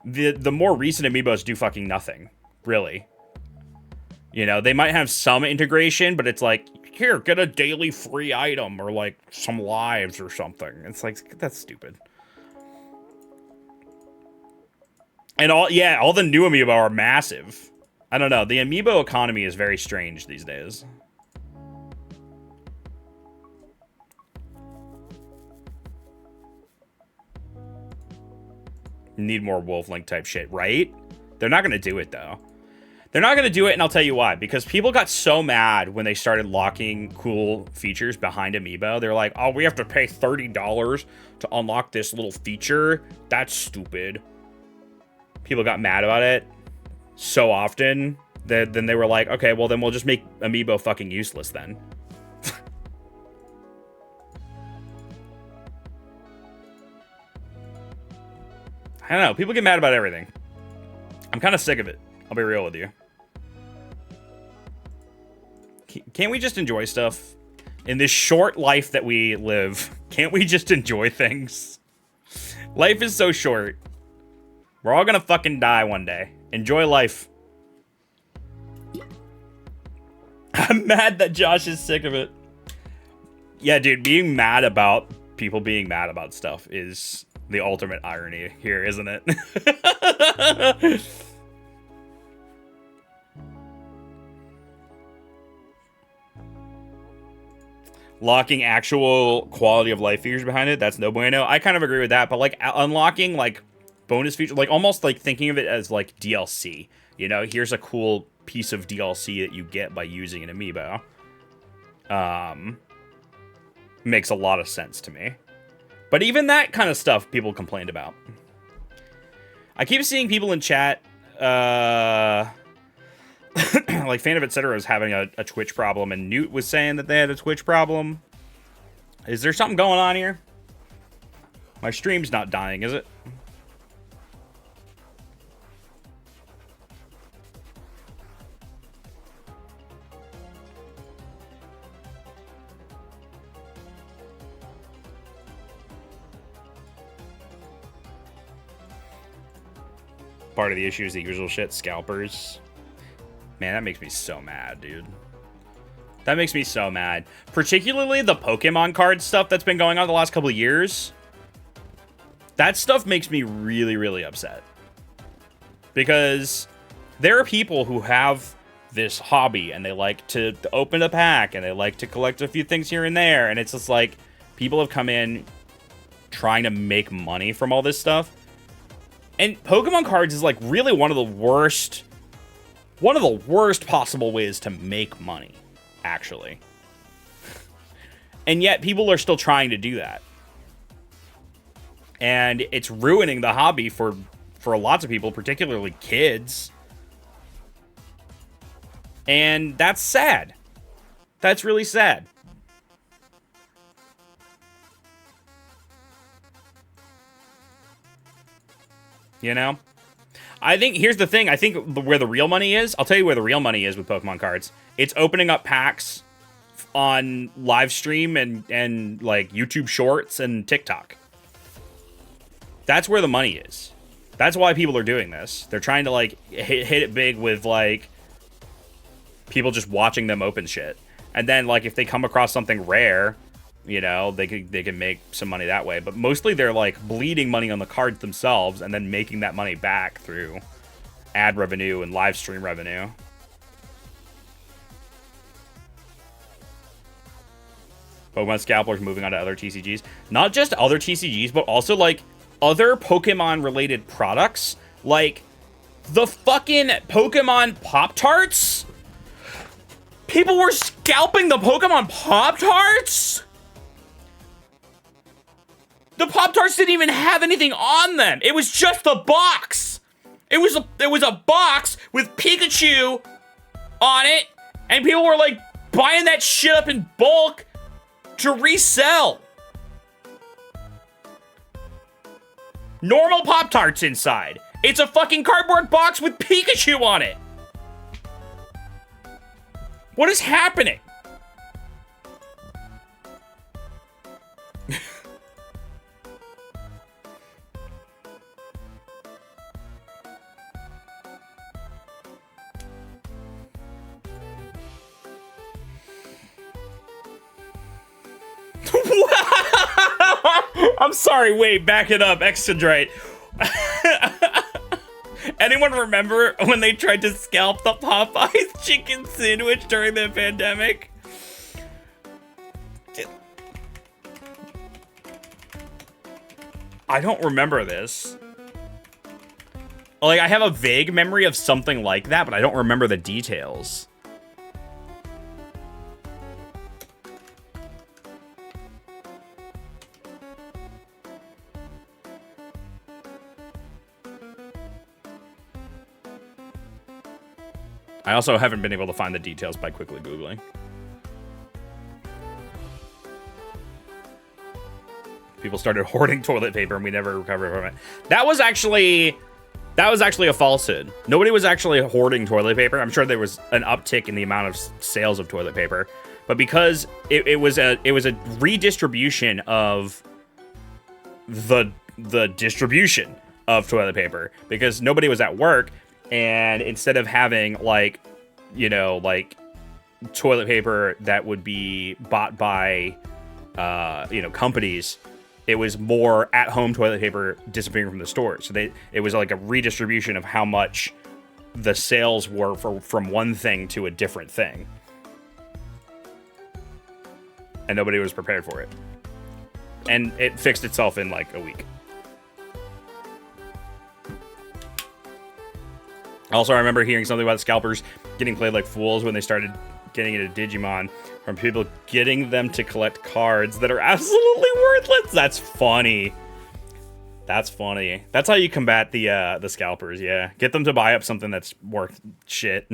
the more recent Amiibos do fucking nothing, really. You know, they might have some integration, but it's like, here, get a daily free item or like some lives or something. It's like, that's stupid. And all the new Amiibo are massive. I don't know. The Amiibo economy is very strange these days. Need more Wolf Link type shit, right? They're not going to do it, though. They're not going to do it, and I'll tell you why. Because people got so mad when they started locking cool features behind Amiibo. They're like, oh, we have to pay $30 to unlock this little feature. That's stupid. People got mad about it so often that then they were like, okay, well, then we'll just make Amiibo fucking useless then. I don't know. People get mad about everything. I'm kind of sick of it. I'll be real with you. Can't we just enjoy stuff? In this short life that we live, can't we just enjoy things? Life is so short. We're all gonna fucking die one day. Enjoy life. I'm mad that Josh is sick of it. Yeah, dude, being mad about people being mad about stuff is the ultimate irony here, isn't it? Locking actual quality of life features behind it, that's no bueno. I kind of agree with that, but like unlocking like bonus features, like almost like thinking of it as like DLC. You know, here's a cool piece of DLC that you get by using an Amiibo. Makes a lot of sense to me. But even that kind of stuff people complained about. I keep seeing people in chat, like Fan of Etc. was having a Twitch problem, and Newt was saying that they had a Twitch problem. Is there something going on here? My stream's not dying, is it? Part of the issue is the usual shit, scalpers. Man, that makes me so mad, dude. That makes me so mad. Particularly the Pokemon card stuff that's been going on the last couple of years. That stuff makes me really, really upset. Because there are people who have this hobby and they like to open a pack and they like to collect a few things here and there. And it's just like, people have come in trying to make money from all this stuff. And Pokemon cards is like really one of the worst possible ways to make money, actually. And yet people are still trying to do that. And it's ruining the hobby for lots of people, particularly kids. And that's sad. That's really sad. You know? I think here's the thing. I think where the real money is, I'll tell you where the real money is with Pokemon cards. It's opening up packs on live stream and like YouTube Shorts and TikTok. That's where the money is. That's why people are doing this. They're trying to like hit it big with like people just watching them open shit. And then like if they come across something rare, you know, they can make some money that way. But mostly they're like bleeding money on the cards themselves and then making that money back through ad revenue and live stream revenue. Pokemon Scalpers moving on to other TCGs. Not just other TCGs, but also like other Pokemon related products. Like the fucking Pokemon Pop-Tarts. People were scalping the Pokemon Pop-Tarts? The Pop-Tarts didn't even have anything on them. It was just the box. It was a box with Pikachu on it, and people were like buying that shit up in bulk to resell. Normal Pop-Tarts inside. It's a fucking cardboard box with Pikachu on it. What is happening? I'm sorry, wait, back it up, Extendrite. Anyone remember when they tried to scalp the Popeyes chicken sandwich during the pandemic? I don't remember this. Like, I have a vague memory of something like that, but I don't remember the details. I also haven't been able to find the details by quickly Googling. People started hoarding toilet paper and we never recovered from it. That was actually a falsehood. Nobody was actually hoarding toilet paper. I'm sure there was an uptick in the amount of sales of toilet paper, but because it was a redistribution of the distribution of toilet paper, because nobody was at work. And instead of having like, you know, like toilet paper that would be bought by, you know, companies, it was more at-home toilet paper disappearing from the store. So it was like a redistribution of how much the sales were from one thing to a different thing. And nobody was prepared for it. And it fixed itself in like a week. Also, I remember hearing something about scalpers getting played like fools when they started getting into Digimon from people getting them to collect cards that are absolutely worthless. That's funny. That's funny. That's how you combat the scalpers, yeah. Get them to buy up something that's worth shit.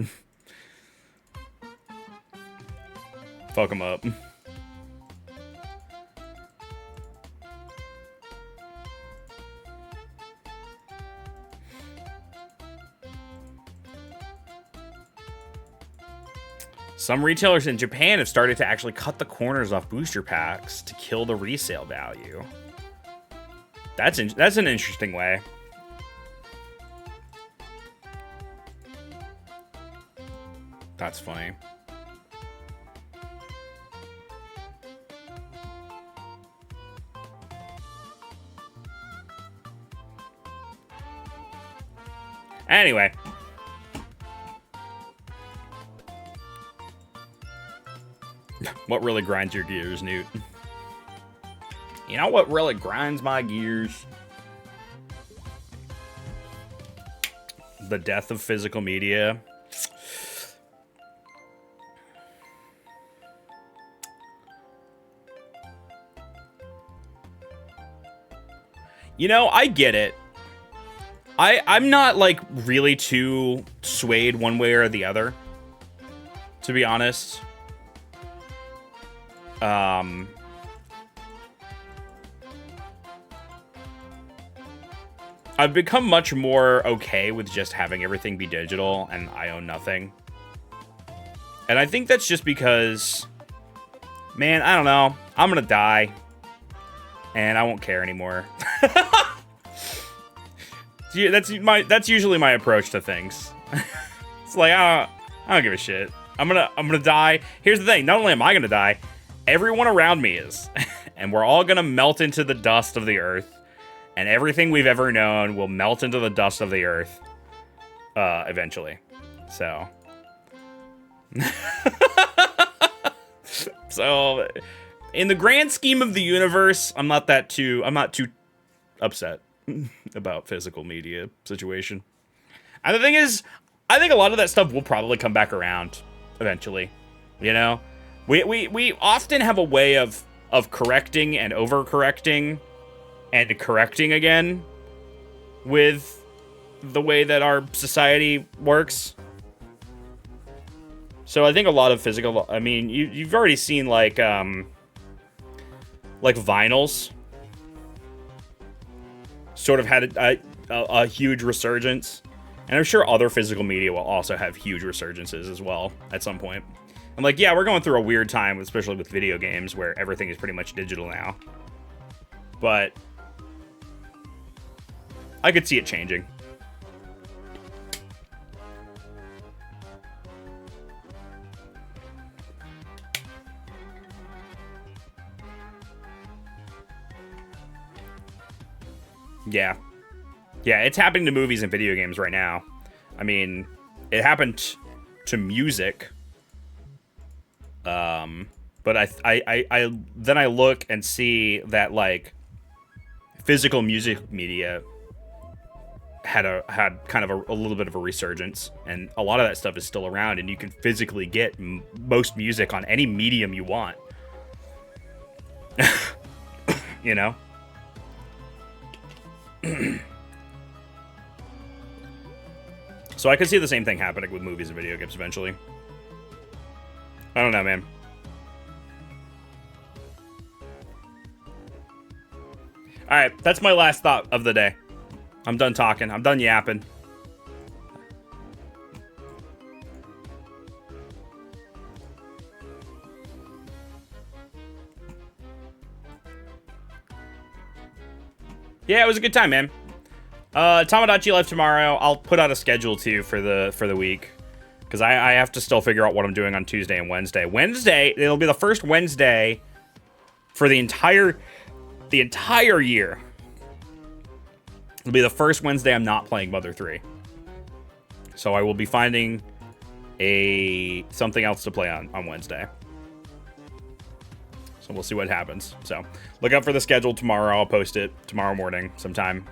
Fuck them up. Some retailers in Japan have started to actually cut the corners off booster packs to kill the resale value. That's an interesting way. That's funny. Anyway. What really grinds your gears, Newt? You know what really grinds my gears? The death of physical media. You know, I get it. I'm not, like, really too swayed one way or the other, to be honest. I've become much more okay with just having everything be digital and I own nothing. And I think that's just because, man, I don't know. I'm gonna die. And I won't care anymore. That's usually my approach to things. It's like, I don't give a shit. I'm gonna die. Here's the thing, not only am I gonna die, everyone around me is. And we're all gonna melt into the dust of the earth. And everything we've ever known will melt into the dust of the earth. Eventually. So. So, in the grand scheme of the universe, I'm not too upset about physical media situation. And the thing is, I think a lot of that stuff will probably come back around eventually. You know? We often have a way of correcting and overcorrecting and correcting again with the way that our society works. So I think a lot of physical, I mean, you've already seen like vinyls sort of had a huge resurgence. And I'm sure other physical media will also have huge resurgences as well at some point. I'm like, yeah, we're going through a weird time, especially with video games where everything is pretty much digital now. But I could see it changing. Yeah. Yeah, it's happening to movies and video games right now. I mean, it happened to music. But I then I look and see that like physical music media had kind of a little bit of a resurgence, and a lot of that stuff is still around, and you can physically get most music on any medium you want. You know? So I could see the same thing happening with movies and video games eventually. I don't know, man. Alright, that's my last thought of the day. I'm done talking. I'm done yapping. Yeah, it was a good time, man. Tamagotchi Life tomorrow. I'll put out a schedule too for the week, because I have to still figure out what I'm doing on Tuesday and Wednesday. Wednesday, it'll be the first Wednesday for the entire year. It'll be the first Wednesday I'm not playing Mother 3. So I will be finding something else to play on Wednesday. So we'll see what happens. So look out for the schedule tomorrow. I'll post it tomorrow morning sometime.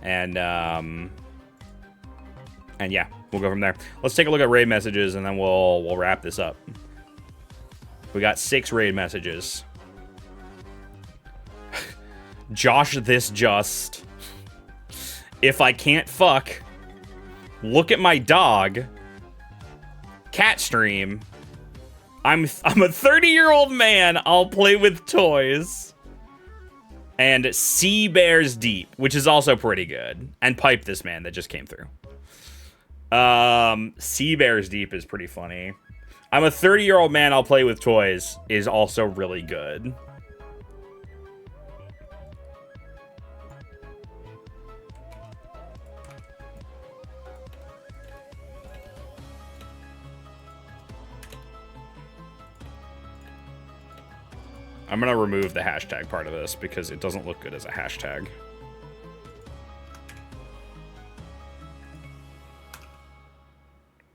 And yeah, we'll go from there. Let's take a look at raid messages, and then we'll wrap this up. We got 6 raid messages. Josh this just. If I can't fuck, look at my dog. Cat stream. I'm a 30-year-old man. I'll play with toys. And Sea Bears Deep, which is also pretty good. And Pipe This Man that just came through. Sea Bears Deep is pretty funny. I'm a 30-year-old man. I'll play with toys is also really good. I'm going to remove the hashtag part of this because it doesn't look good as a hashtag.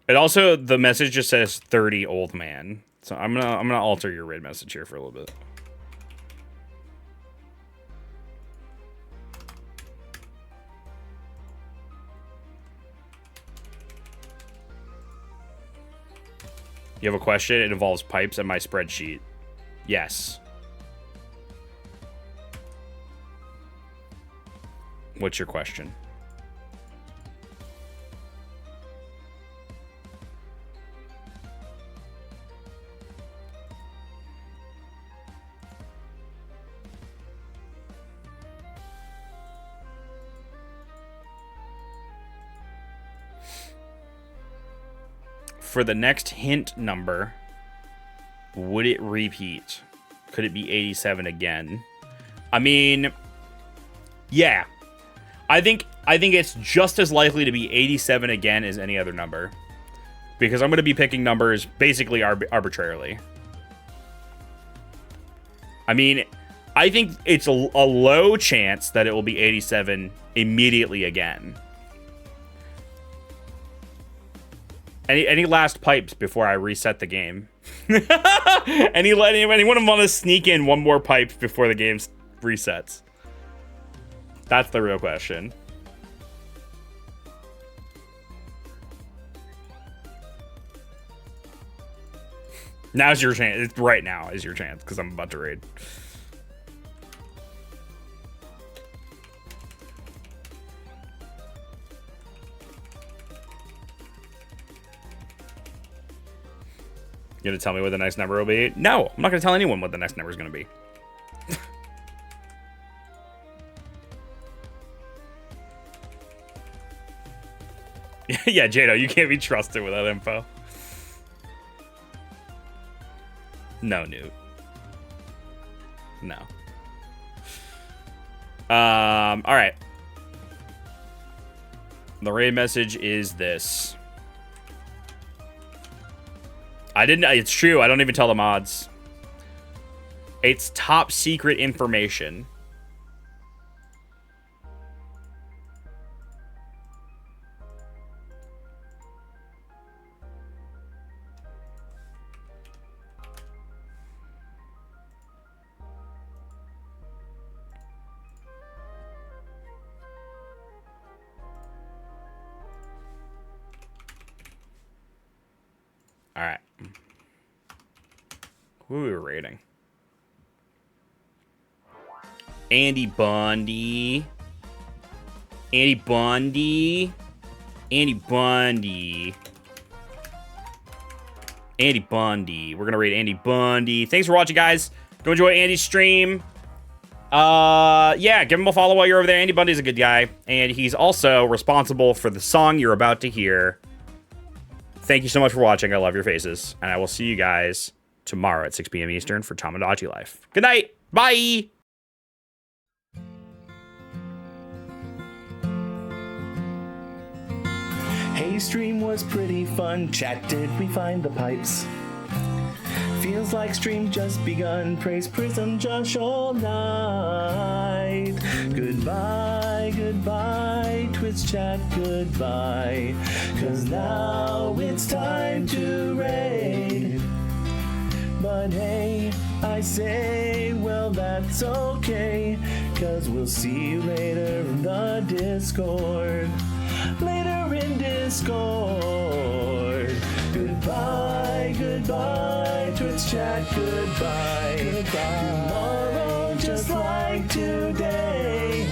It also, the message just says 30 old man. So I'm going to alter your raid message here for a little bit. You have a question? It involves pipes and my spreadsheet. Yes. What's your question? for the next hint number, would it repeat? Could it be 87 again? I mean, yeah. I think it's just as likely to be 87 again as any other number. Because I'm going to be picking numbers basically arbitrarily. I mean, I think it's a low chance that it will be 87 immediately again. Any last pipes before I reset the game? Anyone want to sneak in one more pipe before the game resets? That's the real question. Now's your chance. Right now is your chance because I'm about to raid. You gonna tell me what the next number will be? No, I'm not gonna tell anyone what the next number is gonna be. Yeah, Jado, you can't be trusted with that info. No, Newt. No. All right. The raid message is this. It's true. I don't even tell the mods. It's top secret information. All right. Who are we rating? Andy Bundy. Andy Bundy. Andy Bundy. Andy Bundy. We're going to rate Andy Bundy. Thanks for watching, guys. Go enjoy Andy's stream. Yeah, give him a follow while you're over there. Andy Bundy's a good guy. And he's also responsible for the song you're about to hear. Thank you so much for watching. I love your faces. And I will see you guys tomorrow at 6 p.m. Eastern for Tamagotchi Life. Good night. Bye. Hey, stream was pretty fun. Chat, did we find the pipes? Feels like stream just begun. Praise Prism Josh all night. Goodbye, goodbye, Twitch chat, goodbye. 'Cause now it's time to raid. But hey, I say, well, that's okay. 'Cause we'll see you later in the Discord. Later in Discord. Goodbye, goodbye, Twitch chat, goodbye. Tomorrow, just like today.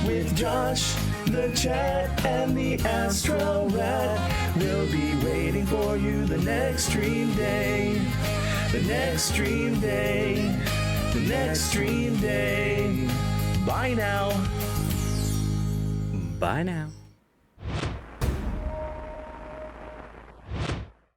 With Josh, the chat, and the Astro Rat. We'll be waiting for you the next stream day. The next stream day. The next stream day. Bye now. Bye now.